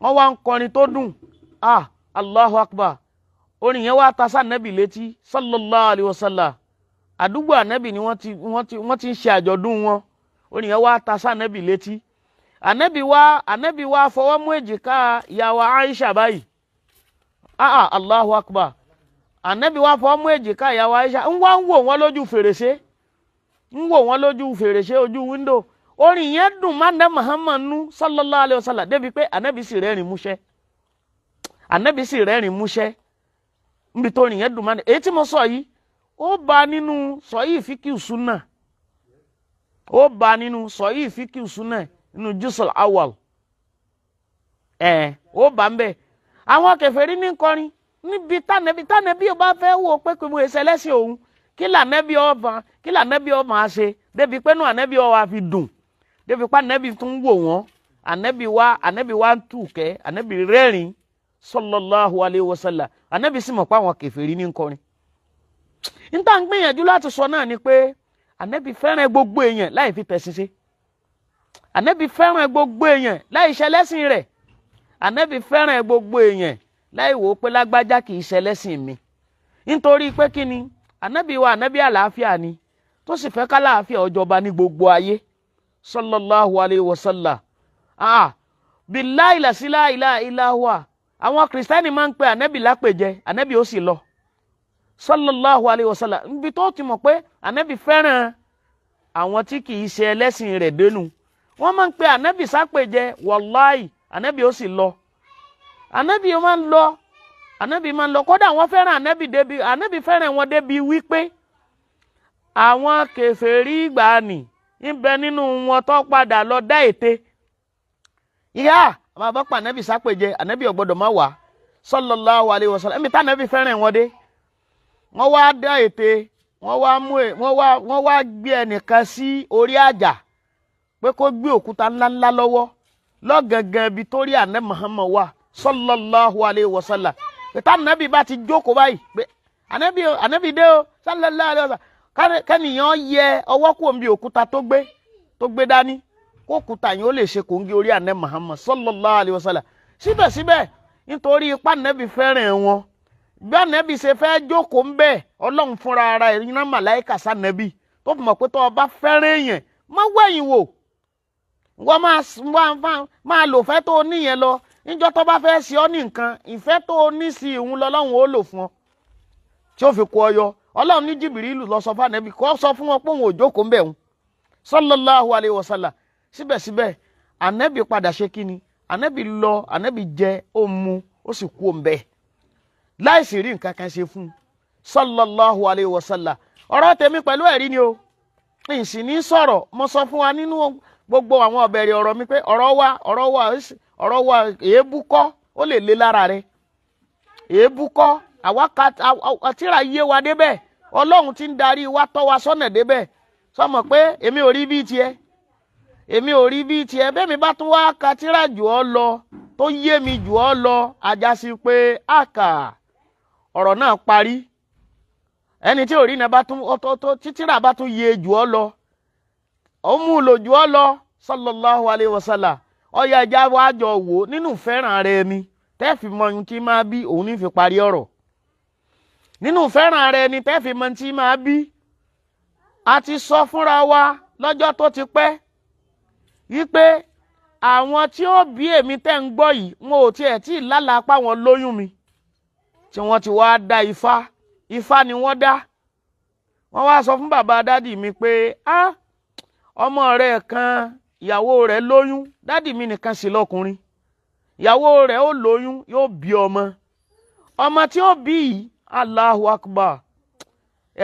wọ́n wá ń kọrin tó dùn Allahu Akbar orin yẹn wá ta sànẹ́bì létí sallallahu alaihi wasallam àdúgbò ànẹ́bì ni wọ́n ti ń ṣe àjọ̀dún wọn orin yẹn wá ta sànẹ́bì létí ànẹ́bì wá fọwọ́ mú èjìká ìyàwó Aisha báyìí Allahu Akbar Ànábì wá fọwọ́ mú èjìká ìyàwó Aisha ń wò wọ́n lójú fèrèsé ojú wíńdò orin yẹn dùn má ná Muhammad nú sallallahu alaihi wasallam débi pé Ànábì sì rẹ́rìn músẹ́ níbi tó orin yẹn dùn má ná èyí tí mo sọ yìí ó bá nínú sọ̀yí fíkìú súnà nínú jùsọ̀l awal ó bá ń bẹ̀ àwọn kèfèrí ní kọrin níbi tánẹ́bí ó bá fẹ́ wò pé kò mú ẹsẹ̀lẹ́sìn òun kí lànẹ́bí ó máa ṣe débi pé nù ànẹ́bí ó wá fi dùn débi pé ànẹ́bí tún wò wọ́n ànẹ́bí wá ń tùkẹ́ ànẹ́bí rẹ́rìn sallallahu alayhi wa sallam ànẹ́bí sì mọ̀ pé àwọn kèfèrí ní nkọrin. níta ń gbìyànjú láti sọ náà ni pé ànẹ́bí fẹ́ràn gbogbo èèyàn láì fi tẹ̀sìn ṣe ànẹ́bí fẹ́ràn gbogbo èèyàn láì ṣẹlẹ́sìn rẹ̀ ànẹ́bí fẹ́ràn gbogbo èèyàn láì wò ó pé lágbájá kì í ṣẹlẹ́sìn mi nítorí pé kí ni ànẹ́bí wa ànẹ́bí àlàáfíà ni tó sì fẹ́ kálàáfíà ọjọba ní gbogbo ayé sallallahu alayhi wa sallam billahi la ilaha illa huwa àwọn kìrìsìtánì máa ń pe ànẹ́bí lápèjẹ ànẹ́bí ó sì lọ sallallahu alayhi wa sallam níbi tó ti mọ̀ pé ànẹ́bí fẹ́ràn àwọn tí kì í ṣe ẹlẹ́sìn rẹ̀ dénú wọ́n máa ń pe ànẹ́bí sápèjẹ wàláì ànẹ́bí ó sì lọ ànẹ́bí máa ń lọ kódà wọ́n fẹ́ràn ànẹ́bí fẹ́ràn wọn débi wípé àwọn kèfèrí ìgbàanì ń bẹ nínú wọn tó padà lọ dá ète ìyá àwọn àbápa ànẹ́bí sápèjẹ ànẹ́bí ò gbọ́dọ̀ má wà sallallahu alayhi wa sallam ẹ̀mí tá ànẹ́bí fẹ́ràn wọn dé wọ́n wá dá ète wọ́n wá gbé ẹnìkan sí orí àjà pé kó gbé òkúta ńláńlá lọ́wọ́ lọ́gàngàn ibi tó rí ànẹ́ Muhammad wà sallallahu alayhi wa sallam pé tá ànẹ́bí bá ti jókòó báyìí pé ànẹ́bí dé o sallallahu alayhi wa sallam kẹ́nìyàn yẹ ọwọ́ kò ń bi òkúta tó gbé dání kó òkúta yẹn ó lè ṣe kò ń gé orí ànẹ́ Muhammad sallallahu alayhi wa sallam síbẹ̀síbẹ̀ nítorí ipá ànẹ́bí fẹ́ràn wọn bí ànẹ́bí ṣe fẹ́ jókòó ń bẹ̀ ọlọ́run fúnra ara ẹ̀ iná màláìkà sànẹ́bí tó fi mọ̀ pé tó o bá fẹ́ràn èèyàn má wẹ̀yìn wò wọ́n máa lò fẹ́ tó o níyẹn lọ níjọ́ tó bá fẹ́ ṣe ọ́ ní nǹkan ìfẹ́ tó o ní sí ìhun lọ́lọ́run ó lò fún ọ tí ó fi kó ọ yọ ọlọ́run ní Jìbìrìlù lọ sọ fún ànẹ́bí kó sọ fún wọn pé òun ò jókòó ń bẹ̀ wọn sallallahu alayhi wa sallam síbẹ̀síbẹ̀ ànẹ́bí padà ṣe kí ni ànẹ́bí lọ ànẹ́bí jẹ ó mu ó sì kú òun bẹ́ẹ̀ láìsí rí nǹkan kan ṣe fún sallallahu alayhi wa sallam ọ̀rọ̀ tèmi pẹ̀lú ẹ̀rí ni o ìsìn ní sọ̀rọ̀ mo sọ fún wa nínú gbogbo àwọn ọ̀bẹ̀rẹ̀ ọ̀rọ̀ mi pé ọ̀rọ̀ wa èébú kọ́ ó lè lé lára rẹ̀ èébú kọ́ àtìrà yé wa débẹ̀ ọlọ́run ti ń darí wa tọ́ wa sọ́nà débẹ̀ sọmọ pé èmi ò rí bíi tiẹ̀ bẹ́ẹ̀ mi bá tún wá katira jù ọ́ lọ tó yé mi jù ọ́ lọ àjásí pé ọ̀rọ̀ náà parí ẹni tí ò rí náà bá tún títírà bá tún yé jù ọ́ lọ ó mú lò jù ọ́ lọ sallallahu alayhi wa sallam ọ̀yà ẹja wa jọ wò nínú fẹ́ràn rẹ ni tẹ́ẹ̀fì mọ ohun tí máa bí òun ní fi parí ọ̀rọ̀ nínú fẹ́ràn rẹ ni tẹ́ẹ̀fì mọ ohun tí máa bí a ti sọ fúnra wa lọ́jọ́ tó ti pẹ́ wípé àwọn tí ó bí èmi tẹ́ ń gbọ́ yìí wọn ò tiẹ̀ tí ì lálàá pa wọn lóyún mi tí wọ́n ti wá dá ifá ni wọ́n dá wọ́n wá sọ fún bàbá dádì mi pé ọmọ rẹ̀ kan ìyàwó rẹ̀ lóyún dádì mi nìkan sì lọ́kùnrin ìyàwó rẹ̀ ó lóyún yóò bí ọmọ tí ó bí yìí Allahu Akbar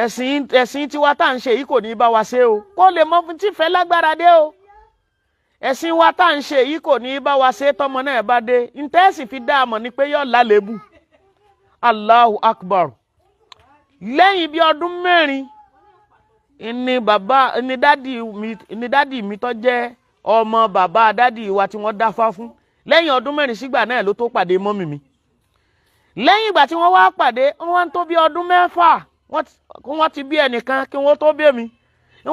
ẹ̀sìn tiwa tá à ń ṣe yìí kò ní bá wa ṣe o kó lè mọ tí fẹ́ lágbára dé o ẹ̀sìn wa tá à ń ṣe yìí kò ní bá wa ṣe tọmọ náà bá dé ntẹ́sì fi dá a mọ̀ ni pé yóò lálébù Allahu Akbar lẹ́yìn bí ọdún mẹ́rin ni dádì mi tó jẹ́ ọmọ bàbá dádì wa tí wọ́n dáfá fún lẹ́yìn ọdún mẹ́rin sígbà náà ló tó pàdé mọ́mì mi lẹ́yìn ìgbà tí wọ́n wá pàdé wọ́n tó bí ọdún mẹ́fà wọ́n ti bí ẹnìkan kí wọ́n tó bí mi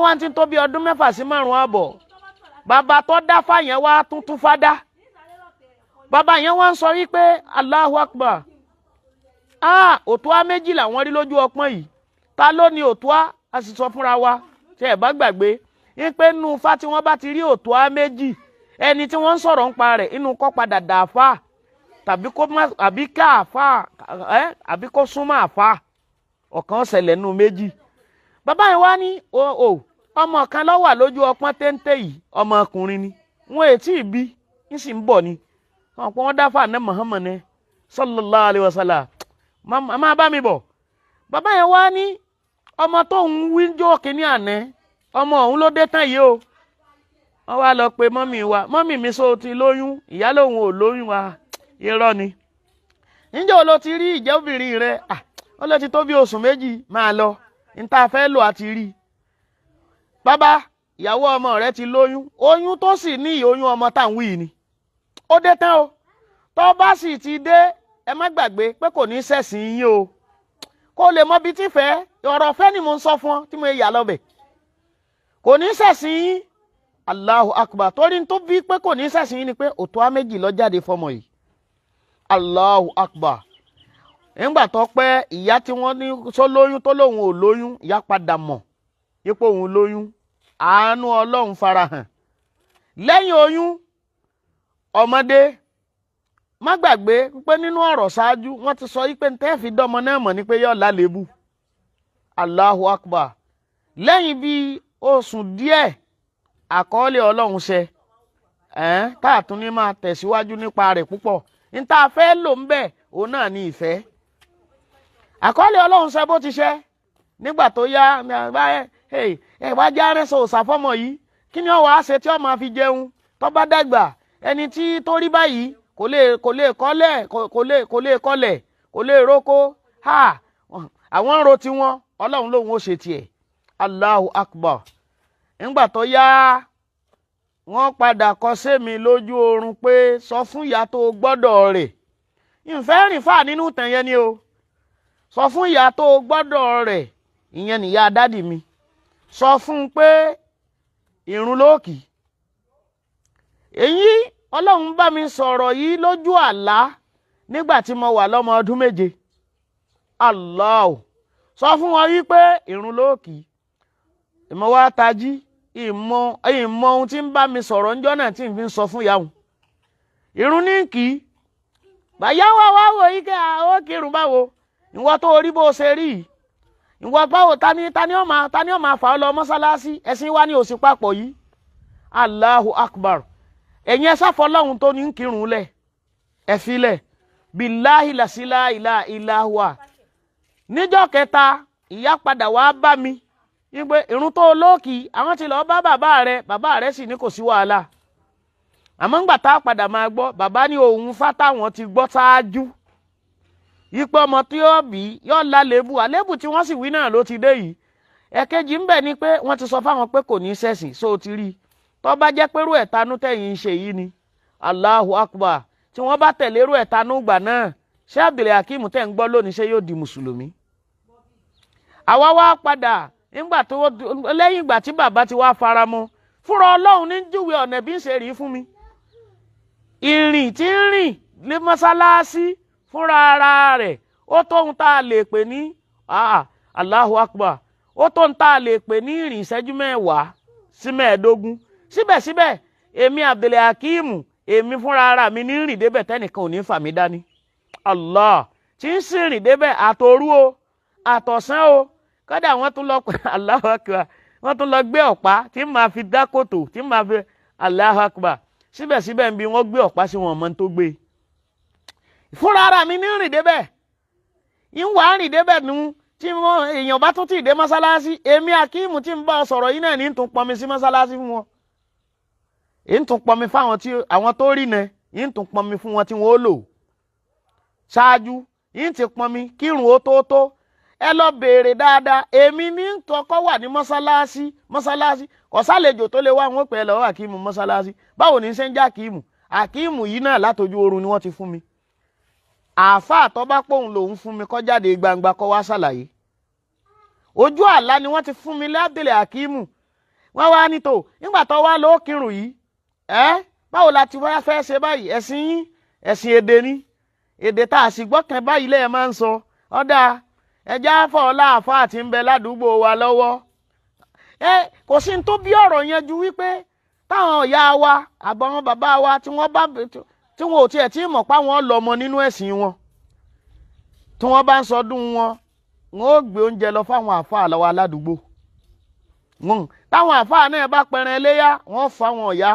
wọ́n ti tó bí ọdún mẹ́fà sí márùn-ún àbọ̀ bàbá tó dáfá yẹn wá tuntun fádá bàbá yẹn wá ń sọ wípé Allahu Akbar òtúá méjì làwọn rí lójú ọpọ́n yìí ta ló ní òtúá a sì sọ fúnra wa tí ẹ bá gbàgbé wípé nínú ifá tí wọ́n bá ti rí òtúá méjì ẹni tí wọ́n ń sọ̀rọ̀ ń pa rẹ̀ inú kọ́ padà dà àfà àbí kó súnmọ́ àfà ọ̀kan ṣẹlẹ̀ nínú méjì bàbá yẹn wá ní ọmọ kan ló wà lójú ọpọ́n téńté yìí ọmọkùnrin ni wọn ètí ìbí ń sì ń bọ̀ ni wọ́n dáfà ní Muhammad ní sallallahu alayhi wa sallam máa bá mi bọ̀ bàbá yẹn wá ní ọmọ tó ń wí jọ́ kínní àná ọmọ òun ló dé tán yìí o wọ́n wá lọ pé mọ́mì mi sọ ti lóyún ìyá lòun ò lóyún wa irọ́ ni ǹjẹ́ o ló ti rí ìjẹ́ obìnrin rẹ ó ló ti tó bí oṣù méjì máa lọ níta fẹ́ lò àti rí bàbá ìyàwó ọmọ rẹ ti lóyún oyún tó sì ní oyún ọmọ tá à ń wí ni ó dé tán o tó bá sì ti dé ẹ má gbàgbé pé kò ní ṣẹ̀sìn yín o kó lè mọ bí tí fẹ́ ọ̀rọ̀ fẹ́ ni mo ń sọ fún ọ tí mo yà lọ́bẹ̀ kò ní ṣẹ̀sìn yín Allahu Akbar torí tó bí pé kò ní ṣẹ̀sìn yín ni pé òtó á méjì lọ jáde fọmọ yìí Allahu Akbar nígbà tó pẹ́ ìyá tí wọ́n ní sọ lóyún tó lóun ò lóyún ìyá padà mọ̀ ipò òun lóyún àánú Ọlọ́run farahàn lẹ́yìn oyún ọmọdé má gbàgbé pé nínú ọ̀rọ̀ ṣáájú wọ́n ti sọ pé tẹ́ fi dọ́mọ náà mọ̀ ní pé yóò lálébù Allahu Akbar lẹ́yìn bí oṣù díẹ̀ àkọọ́lẹ̀ Ọlọ́run ṣẹ káàtún ní máa tẹ̀síwájú nípa rẹ̀ púpọ̀ níta fẹ́ lò ń bẹ̀ òun náà ní ìfẹ́ àkọọ́lẹ̀ Ọlọ́run ṣẹ bó ti ṣẹ nígbà tó yá ẹ wá já rẹ́sọ̀ òsàfọ́mọ yìí kí ni ó wá ṣe tí ó máa fi jẹun tó bá dàgbà ẹni tí tó rí báyìí kò lè kọ́lẹ̀ kò lè rókó àwọn ń ro tiwọn Ọlọ́run lòun ó ṣe tiẹ̀ Allahu Akbar nígbà tó yá wọ́n padà kọ sẹ́mi lójú oorun pé sọ fún ìyá tó gbọ́dọ̀ rẹ̀ ìfẹ́ rìn fà nínú ìtàn yẹn ni o sọ fún ìyá tó gbọ́dọ̀ rẹ̀ ìyẹn nìyá dádì mi sọ fún pé ìrun lókì èyí Ọlọ́run bá mi sọ̀rọ̀ yìí lójú àlá nígbà tí mo wà lọ́mọ ọdún 7 Allah sọ fún wọn wípé ìrun lókì ìmọ̀ wá tají ìmọ̀ ohun tí ń bá mi sọ̀rọ̀ ńjọ́ náà tí ń fi sọ fún ìyàwó ìrun ní kì í bàyáwó wá wò yí kẹ́ ó kírun báwo ìwọ tó rí bó ṣe rí ìwọ báwo ta ni ó máa fà ọ́ lọ mọ́sálásí ẹ̀sìn wa ní òsì papọ̀ yìí Allahu Akbar ẹ̀yin ẹ̀sà fọlọ́hun tó ní ń kírun lẹ̀ ẹ filẹ̀ billahi la ilaha illa huwa níjọ́ kẹta ìyá padà wá bá mi wípé ìrun tó lókì àwọn ti lọ bá bàbá rẹ̀ sì ní kò sí wàhálà àmọ́ ńgbà tá a padà máa gbọ́ bàbá ní òun fátáwọn ti gbọ́ ṣáájú yípo ọmọ tí ó bí yóò lálébù àlébù tí wọ́n sì wí náà ló ti dé yìí ẹ̀kejì ń bẹ ni pé wọ́n ti sọ fáwọn pé kò ní ṣẹ̀sìn só ti rí tó bá jẹ́ pé rú ẹ̀tanú tẹ̀yìn ṣe yìí ni Allahu Akbar tí wọ́n bá tẹ̀lé rú ẹ̀tanú gbà náà ṣé Abdul Hakim tẹ̀ ń gbọ́ lónìí ṣé yóò di mùsùlùmí àwa wá padà nígbà tó lẹ́yìn ìgbà tí bàbá ti wá faramọ́ fúnra Ọlọ́run ní júwe ọ̀nà bí ń ṣe rí fún mi ìrìn tí ń rìn ní mọ́sálásí fúnra ara rẹ̀ ó tóun tá a lè pè ní Allahu Akbar ó tóun tá a lè pè ní ìrìn ìṣẹ́jú 10 sí 15 síbẹ̀síbẹ̀ èmi Abdul Hakim èmi fúnra ara mi ní rìn débẹ̀ tẹ́nìkan ò ní fà mí dání Allah tí ń sì rìn débẹ̀ àtòru o àtọ̀sán o kódà wọ́n tún lọ Allahu Akbar wọ́n tún lọ gbé ọ̀pá tí máa fi dá kòtò tí máa fi Allahu Akbar síbẹ̀síbẹ̀ ń bí wọ́n gbé ọ̀pá sí wọn mọ́ tó gbé fúnra ara mi ní rìn débẹ̀ ìwà rìn débẹ̀ nu tí èèyàn bá tún ti dé mọ́sálásí èmi Hakim tí ń bá ọ sọ̀rọ̀ yìí náà ní tún pọnmi sí mọ́sálásí fún wọn ń tún pọnmi fáwọn tí àwọn tó rí nẹ ń tún pọnmi fún wọn tí wọn ó lò ṣáájú ń ti pọnmi kírun ó tó ẹ lọ béèrè dáadáa èmi ní tọkọ wà ní mọ́sálásí kò sálejò tó lè wá wọn pè é lọ́wọ́ Hakim mọ́sálásí báwo ní ṣe ń já Hakim yìí náà látojú oorun ni wọ́n ti fún mi àáfàá tó bá pòun lòun fún mi kó jáde gbangba kó wá ṣàlàyé ojú àlá ni wọ́n ti fún mi lábẹ́lẹ̀ Hakim wọ́n wá ní tó nígbà tó wá ló kírun yìí báwo la ti wá fẹ́ ṣe báyìí ẹ̀sìn èdè ni èdè tá a sì gbọ́kàn báyìí lẹ́yìn máa ń sọ ọ̀dà ẹja fọlá àfáà tí ń bẹ ládùúgbò wa lọ́wọ́ kò sí tó bí ọ̀rọ̀ yẹn ju wípé táwọn ìyá wa àbọ̀wọn bàbá wa tí wọn ò tiẹ̀ tí mọ̀ pa wọn lọ́mọ nínú ẹ̀sìn wọn tí wọ́n bá ń sọdún wọn ó gbé oúnjẹ lọ fáwọn àfáà lọ́wọ́ aládùúgbò táwọn àfáà náà bá pẹran ẹlẹ́yà wọ́n fa wọn ọ̀yá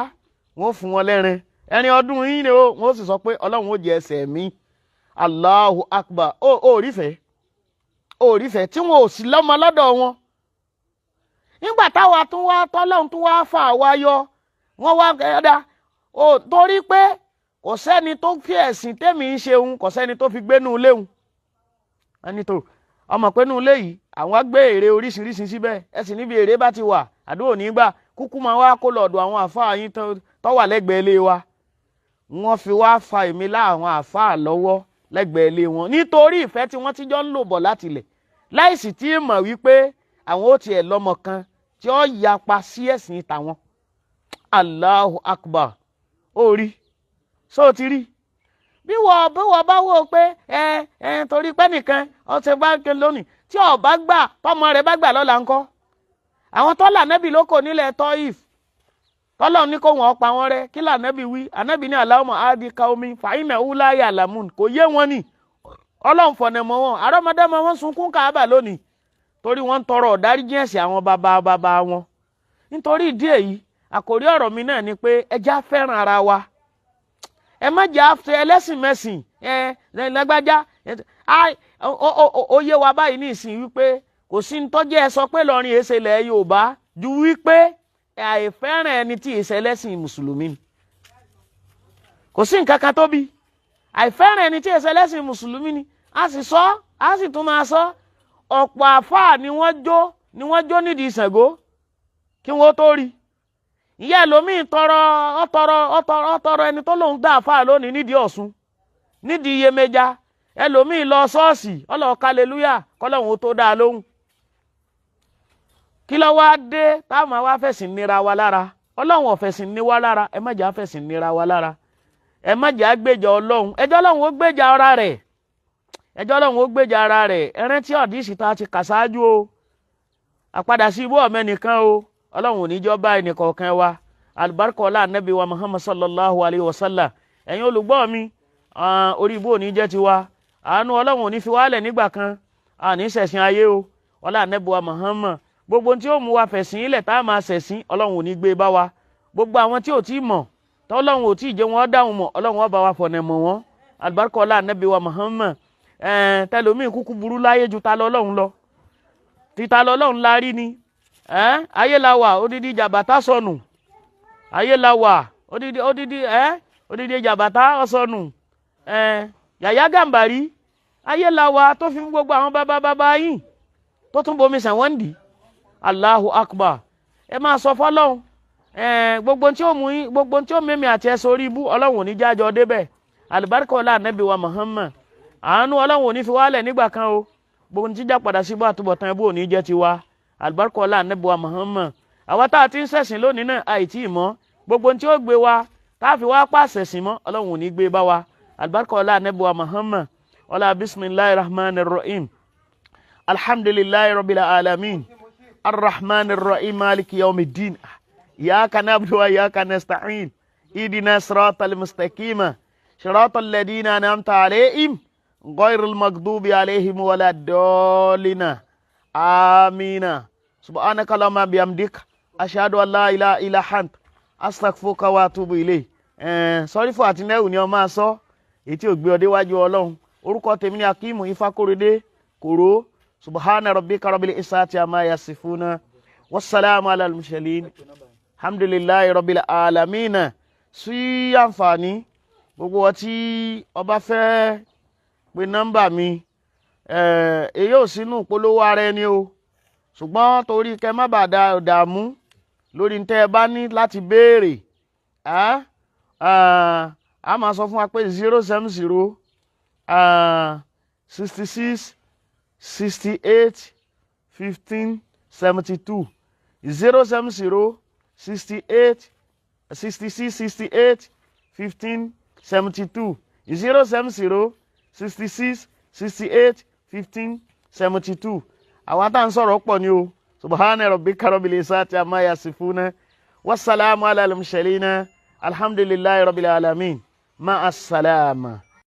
wọ́n fún wọn lẹ́rin ẹrin ọdún yìí ni wọ́n sì sọ pé Ọlọ́run ó jẹ ẹsẹ̀ mi Allahu Akbar òrífẹ́ tí wọn ò sí lọ́mọ lọ́dọ̀ wọn nígbà táwa tọ́lọ́run tún wá fà wá yọ wọ́n wá ẹ̀dá torí pé kò sẹ́ni tó fi ẹ̀sìn tèmi ń ṣeun kò sẹ́ni tó fi gbénú léhun ẹni tó ọmọ pé nú ilé yìí àwọn gbé ère oríṣiríṣi síbẹ̀ ẹ̀sìn níbi ère bá ti wà àdúrà nígbà kúkú máa wá kó lọ́dọ̀ àwọn àfáà yín tó wà lẹ́gbẹ̀ẹ́ ilé wa wọ́n fi wá fa èmi láwọn àfáà lọ́wọ́ lẹ́gbẹ̀ẹ́ ilé wọn nítorí ìfẹ́ tí wọ́n ti jọ ń lò bọ̀ láti ilẹ̀ láìsí tí mọ̀ wípé àwọn ó tiẹ̀ lọ́mọ kan tí ó yapa sí ẹ̀sìn tàwọn. Allahu Akbar ó rí só ti rí bí wọ́n bá wò pé torí pé nìkan ọ̀sẹ̀ bá ké lónìí tí ó bá gbà tọmọ rẹ̀ bá gbà lọ́la ńkọ́ àwọn tó là nẹ́bì lóko nílẹ̀ Tọ́ìf tọ́lọ́ ní kó wọ́n pa wọ́n rẹ́ kí là nẹ́bì wí ànẹ́bì ní Allahumma adi qaumi fa innahum la ya'lamun kò yé wọn ni ọlọ́run fọ̀nẹ̀mọ́ wọn àrọ́mọdémọ wọn sunkún Káàbà lónìí torí wọ́n ń tọrọ ọ̀dáríjì ẹ̀ṣẹ̀ àwọn bàbá wọn nítorí ìdí èyí àkòrí ọ̀rọ̀ mi náà ni pé ẹja fẹ́ràn ara wa ẹ má jẹ́ àfẹ́ ẹlẹ́sìn mẹ́sìn lágbájá ó yé wa báyìí ní ìsìn wípé kò sí ní tọ́jú ẹ sọ pé lọ́rin èsè ilẹ̀ Yorùbá ju wípé àìfẹ́ràn ẹni tí èsè ẹlẹ́sìn mùsùlùmí ni kò sí nǹkan kan tó bí àìfẹ́ràn ẹni tí èsè ẹlẹ́sìn mùsùlùmí ni a sì sọ a sì tún máa sọ ọ̀pọ̀ àfáà ni wọ́n jó nídìí Ṣàngó kí wọ́n tó rí ìyá ẹlòmíín ọtọrọ ẹni tó lòun dá àfáà lónìí nídìí Ọ̀ṣun nídìí Iyemẹja ẹlòmíín lọ ṣọ́ọ̀ṣì ọlọ́ọ̀ka hallelujah kọ́lọ́hún tó dáa lóhùn kí ló wá dé táwọn wá fẹ̀sìn nira wa lára ọlọ́run ò fẹ̀sìn ní wa lára ẹ má jà fẹ̀sìn nira wa lára ẹ má jà gbèjà ọlọ́run ẹjọ́ ọlọ́run ó gbèjà ara rẹ̀ ẹjọ́ ọlọ́run ó gbèjà ara rẹ̀ ẹrẹ́ tí ọ̀dísì ta ti kà sáájú o àpadà sí ibú ọ̀mẹ́nìkan o ọlọ́run ò ní jọ́ bá ẹnìkọ̀ọ̀kan wa alibarika ọlá anabi wa Muhammad sallallahu alayhi wa sallam ẹ̀yin olùgbọ́ mi orí ibú ò ní jẹ́ tiwa àánú ọlọ́run ò ní fi wálẹ̀ nígbà kan àní ṣẹ̀sìn ayé o ọlá anabi wa Muhammad gbogbo tí ó mú wa fẹ̀sìn ilẹ̀ tá a máa ṣẹ̀sìn ọlọ́run ò ní gbé bá wa gbogbo àwọn tí ò tí ì mọ̀ tọ́lọ́run ò tí ì jẹ́ wọn dáhùn mọ̀ ọlọ́run ó bá wa fọ̀nà mọ̀ wọ́n alibarika ọlá anabi wa Muhammad tẹlomi kúkú burú láyé ju ta lọ́lọ́run lọ títa lọ́lọ́run la rí ni ayé la wà odidi jàbátá sọnù ayé la wà odidi jàbátá ọsọnù Yàyà Gàmbàrí ayé la wà tó fi fún gbogbo àwọn bàbá yìí tó tún bomi sàn wọ́n dì Allahu Akbar ẹ máa sọ fọ́lọ́run gbogbo tí ó mímí àti ẹsẹ̀ orí ibú ọlọ́run ò ní jájọ débẹ̀ alibarika ọlá anabi wa Muhammad àánú ọlọ́run ò ní fi wálẹ̀ nígbà kan o gbogbo tí já padà sí bó àtúbọ̀tán ẹbú ò ní jẹ́ tiwa alibarika ọlá anabi wa Muhammad àwa tá a ti ń ṣẹ̀sìn lónìí náà àìtí ìmọ̀ gbogbo tí ó gbé wa tá a fi wá pàṣẹ sí mọ́ ọlọ́run ò ní gbé bá wa alibarika ọlá anabi wa Muhammad ọlá bismillahir rahmanir rahim alhamdulillahi rabbil alamin الرحمن الرحيم مالك يوم الدين إياك نعبد وإياك نستعين اهدنا الصراط المستقيم صراط الذين أنعمت عليهم غير المغضوب عليهم ولا الضالين آمين سبحانك اللهم بحمدك أشهد أن لا إله إلا أنت أستغفرك وأتوب إليك sorry for àtinẹ́wò ni ọmọ sọ ètí ògbé ọdẹ wájú Ọlọ́run orúkọ tèmi ni Akíìmù Ifákóredé kòró subhana rabbika rabbil izzati amma yasifuna wassalamu ala al-mursalin alhamdulillahi rabbil alamin sí àǹfààní gbogbo wa tí ó bá fẹ́ pè nọ́mbà mi èyí ò sínú polówó ara ẹni o ṣùgbọ́n torí kẹ́ má bàa dààmú lórí ntẹ́ bá ní láti béèrè a máa sọ fún wa pé 070 66 68 15 72 070 68 66 68 15 72 070 66 68 15 72 àwọn tá ń sọ̀rọ̀ pọ̀ ni o subhana rabbika rabbil izzati amma yasifuna wassalamu ala al-mursalin alhamdulillahi rabbil alamin ma as-salama.